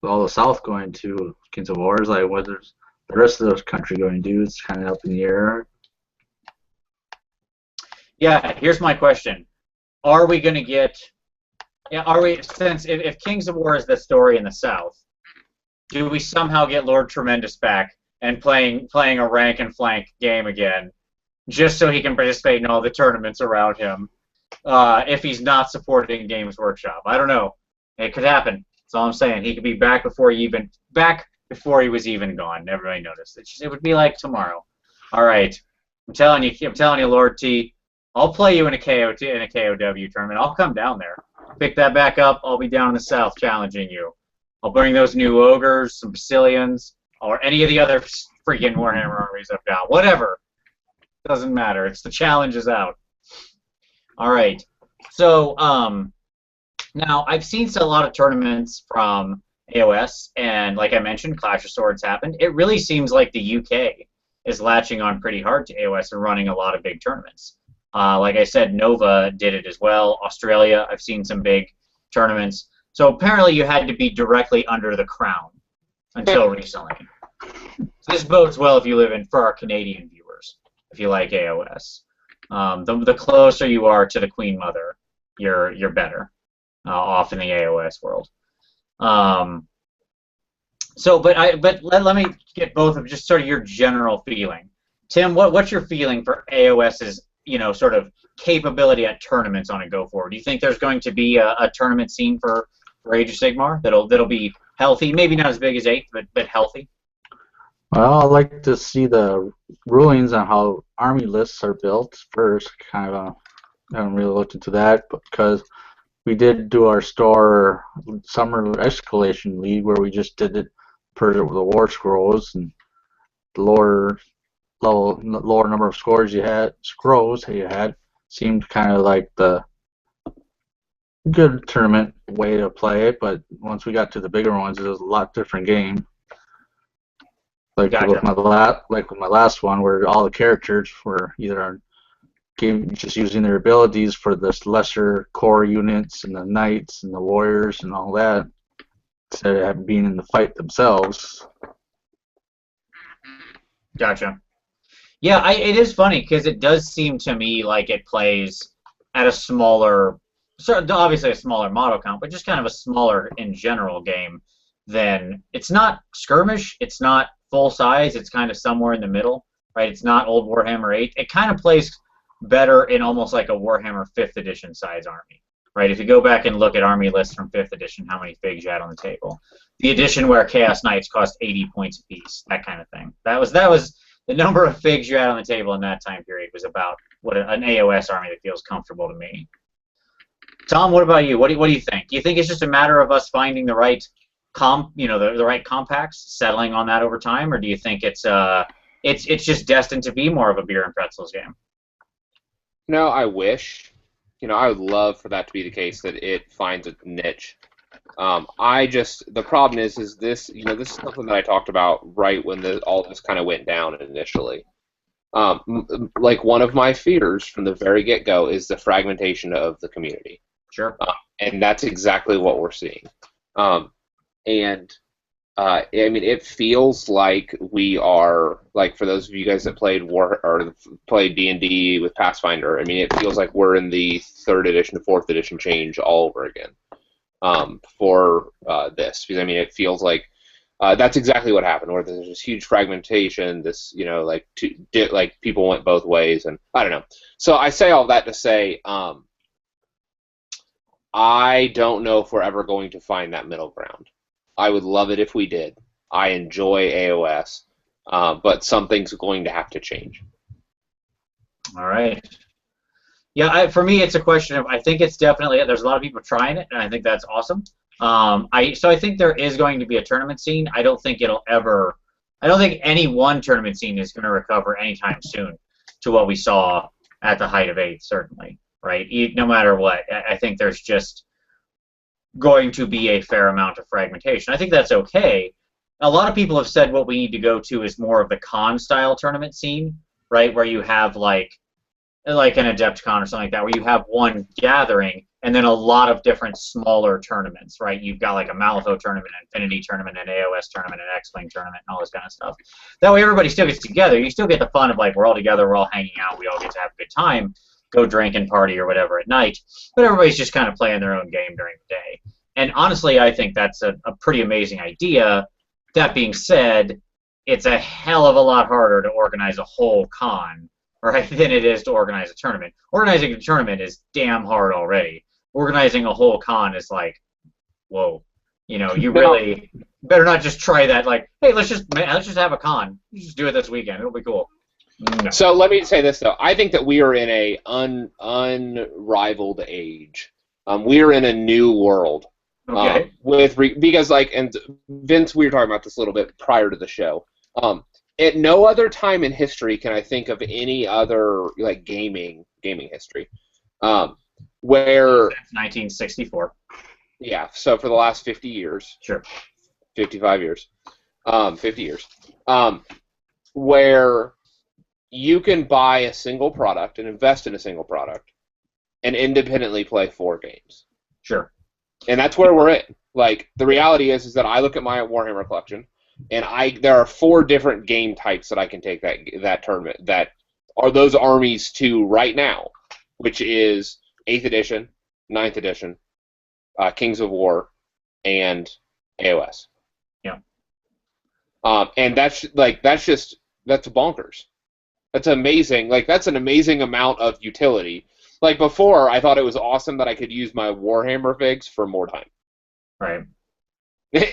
all the South going to Kings of War, like what there's the rest of the country going to do, it's kind of up in the air. Yeah, here's my question. Are we going to get, yeah, are we, since if Kings of War is the story in the South, do we somehow get Lord Tremendous back and playing a rank and flank game again, just so he can participate in all the tournaments around him, if he's not supporting Games Workshop? I don't know. It could happen. That's all I'm saying. He could be back before he was even gone. Everybody noticed. It would be like tomorrow. All right. I'm telling you, Lord T. I'll play you in a KOW tournament. I'll come down there. Pick that back up. I'll be down in the South challenging you. I'll bring those new ogres, some Basilians, or any of the other freaking Warhammer armies I've got. Whatever. Doesn't matter. It's the challenge is out. All right. So now I've seen a lot of tournaments from AOS, and like I mentioned, Clash of Swords happened. It really seems like the UK is latching on pretty hard to AOS and running a lot of big tournaments. Like I said, Nova did it as well. Australia, I've seen some big tournaments. So apparently you had to be directly under the crown until recently. So this bodes well if you live in, for our Canadian viewers, if you like AOS. The closer you are to the Queen Mother, you're better off in the AOS world. But let me get both of just sort of your general feeling. Tim, what's your feeling for AOS's sort of capability at tournaments on a go forward? Do you think there's going to be a tournament scene for Age of Sigmar that'll be healthy, maybe not as big as 8th, but healthy? Well, I'd like to see the rulings on how army lists are built first. I haven't really looked into that, because we did do our store summer escalation league where we just did it per the war scrolls, and the lower number of scrolls you had seemed kind of like the good tournament way to play it. But once we got to the bigger ones, it was a lot different game. Like Gotcha. with my last one, where all the characters were either just using their abilities for the lesser core units and the knights and the warriors and all that, instead of being in the fight themselves. Gotcha. Yeah, it is funny because it does seem to me like it plays at a smaller, obviously a smaller model count, but just kind of a smaller in general game than, it's not skirmish, it's not full size, it's kind of somewhere in the middle, right? It's not old Warhammer 8. It kind of plays better in almost like a Warhammer 5th edition size army, right? If you go back and look at army lists from 5th edition, how many figs you had on the table. The edition where Chaos Knights cost 80 points apiece, that kind of thing. That was the number of figs you had on the table in that time period was about what an AOS army that feels comfortable to me. Tom, what about you? What do you think? Do you think it's just a matter of us finding the right the right compacts, settling on that over time, or do you think it's just destined to be more of a beer and pretzels game? No, I wish. I would love for that to be the case, that it finds a niche. The problem is this, this is something that I talked about right when all this kind of went down initially. Like, one of my fears from the very get-go is the fragmentation of the community. Sure. And that's exactly what we're seeing. It feels like we are, like, for those of you guys that played played D&D with Pathfinder, it feels like we're in the 3rd edition to 4th edition change all over again for this. Because, it feels like that's exactly what happened, where there's this huge fragmentation, people went both ways, and I don't know. So I say all that to say, I don't know if we're ever going to find that middle ground. I would love it if we did. I enjoy AOS, but something's going to have to change. All right. Yeah, for me, it's a question of, I think it's definitely, there's a lot of people trying it, and I think that's awesome. So I think there is going to be a tournament scene. I don't think any one tournament scene is going to recover anytime soon to what we saw at the height of 8th, certainly, right? No matter what, I think there's just going to be a fair amount of fragmentation. I think that's okay. A lot of people have said what we need to go to is more of the con-style tournament scene, right, where you have like an Adepticon or something like that, where you have one gathering and then a lot of different smaller tournaments, right? You've got like a Malifaux tournament, an Infinity tournament, an AOS tournament, an X-Wing tournament, and all this kind of stuff. That way everybody still gets together. You still get the fun of, like, we're all together, we're all hanging out, we all get to have a good time. go drink and party or whatever at night, but everybody's just kind of playing their own game during the day. And honestly, I think that's a pretty amazing idea. That being said, it's a hell of a lot harder to organize a whole con, right, than it is to organize a tournament. Organizing a tournament is damn hard already. Organizing a whole con is like, whoa. You know, you really better not just try that. Like, hey, let's just have a con. You just do it this weekend. It'll be cool. No. So let me say this though. I think that we are in a unrivaled age. We are in a new world. Okay. Because like, and Vince, we were talking about this a little bit prior to the show. At no other time in history can I think of any other like gaming history, where That's 1964. Yeah, so for the last 50 years. Sure. 55 years. 50 years. Where you can buy a single product and invest in a single product and independently play 4 games. Sure. And that's where we're at. Like, the reality is that I look at my Warhammer collection, and there are 4 different game types that I can take that tournament, that are those armies to right now, which is 8th edition, 9th edition, Kings of War, and AOS. Yeah. And that's bonkers. That's amazing. Like, that's an amazing amount of utility. Like, before, I thought it was awesome that I could use my Warhammer figs for more time. Right.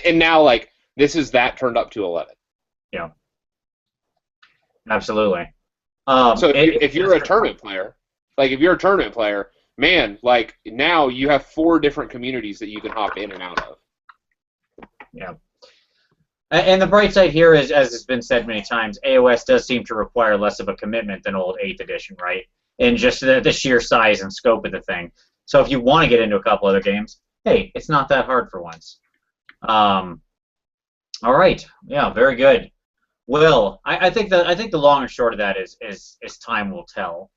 And now, like, this is that turned up to 11. Yeah. Absolutely. So if you're a tournament player, man, like, now you have 4 different communities that you can hop in and out of. Yeah. And the bright side here is, as has been said many times, AOS does seem to require less of a commitment than old 8th edition, right? And just the sheer size and scope of the thing. So if you want to get into a couple other games, hey, it's not that hard for once. All right. Yeah, very good. Will, I think the long and short of that is time will tell.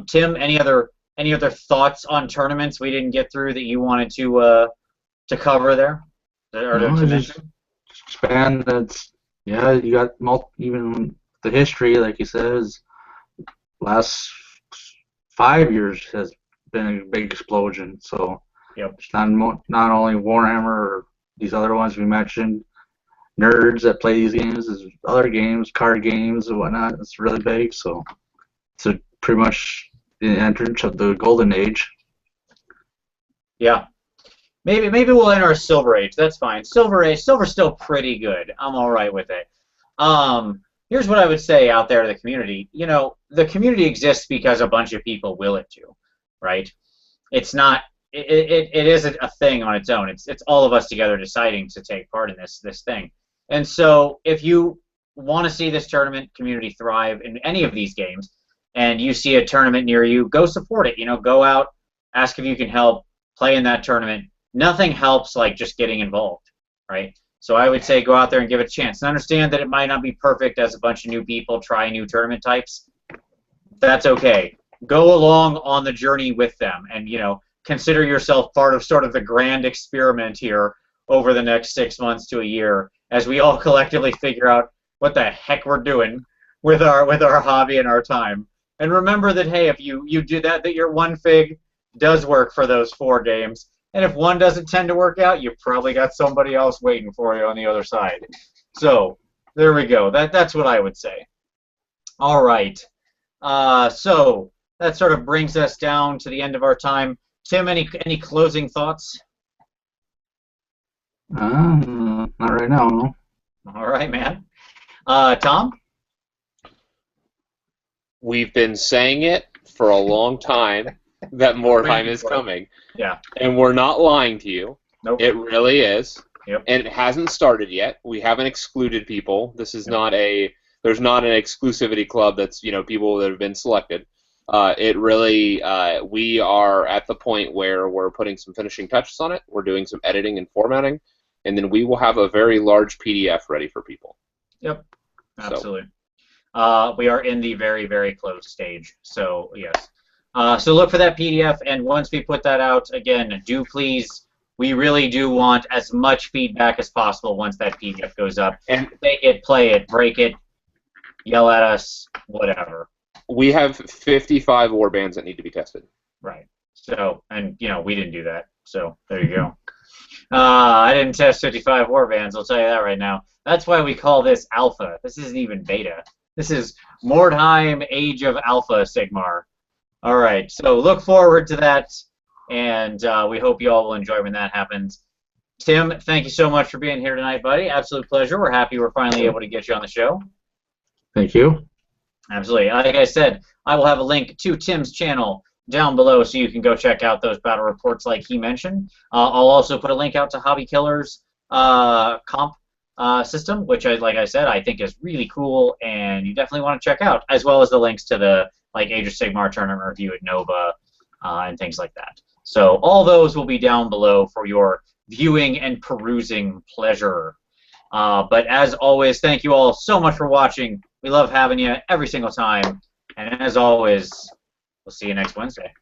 Tim, any other thoughts on tournaments we didn't get through that you wanted to cover there, or to mention? Expand. You got even the history, like you said, is last 5 years has been a big explosion. So yep. It's not only Warhammer or these other ones we mentioned. Nerds that play these games, there's other games, card games and whatnot. It's really big. So it's pretty much the entrance of the golden age. Yeah. Maybe we'll enter a silver age. That's fine. Silver's still pretty good. I'm all right with it. Here's what I would say out there to the community. You know, the community exists because a bunch of people will it to, right? It's not. It isn't a thing on its own. It's all of us together deciding to take part in this thing. And so if you want to see this tournament community thrive in any of these games, and you see a tournament near you, go support it. You know, go out, ask if you can help, play in that tournament. Nothing helps like just getting involved, right? So I would say go out there and give it a chance. And understand that it might not be perfect as a bunch of new people try new tournament types. That's okay. Go along on the journey with them, and consider yourself part of sort of the grand experiment here over the next 6 months to a year, as we all collectively figure out what the heck we're doing with our hobby and our time. And remember that, hey, if you do that your one fig does work for those 4 games. And if one doesn't tend to work out, you probably got somebody else waiting for you on the other side. So there we go. That's what I would say. All right. So that sort of brings us down to the end of our time. Tim, any closing thoughts? Not right now, no. All right, man. Tom? We've been saying it for a long time that more time is coming. Yeah. And we're not lying to you. Nope. It really is. Yep. And it hasn't started yet. We haven't excluded people. This is not there's not an exclusivity club that's, people that have been selected. It really, we are at the point where we're putting some finishing touches on it. We're doing some editing and formatting, and then we will have a very large PDF ready for people. Yep, absolutely. So. We are in the very, very close stage, so yes. So look for that PDF, and once we put that out, again, we really do want as much feedback as possible once that PDF goes up. And take it, play it, break it, yell at us, whatever. We have 55 warbands that need to be tested. Right. So, and we didn't do that. So there you go. I didn't test 55 warbands. I'll tell you that right now. That's why we call this alpha. This isn't even beta. This is Mordheim Age of Alpha Sigmar. All right. So look forward to that, and we hope you all will enjoy when that happens. Tim, thank you so much for being here tonight, buddy. Absolute pleasure. We're happy we're finally able to get you on the show. Thank you. Absolutely. Like I said, I will have a link to Tim's channel down below so you can go check out those battle reports like he mentioned. I'll also put a link out to Hobby Killer's comp system, which, like I said, I think is really cool, and you definitely want to check out, as well as the links to the Age of Sigmar tournament review at Nova and things like that. So all those will be down below for your viewing and perusing pleasure. But as always, thank you all so much for watching. We love having you every single time. And as always, we'll see you next Wednesday.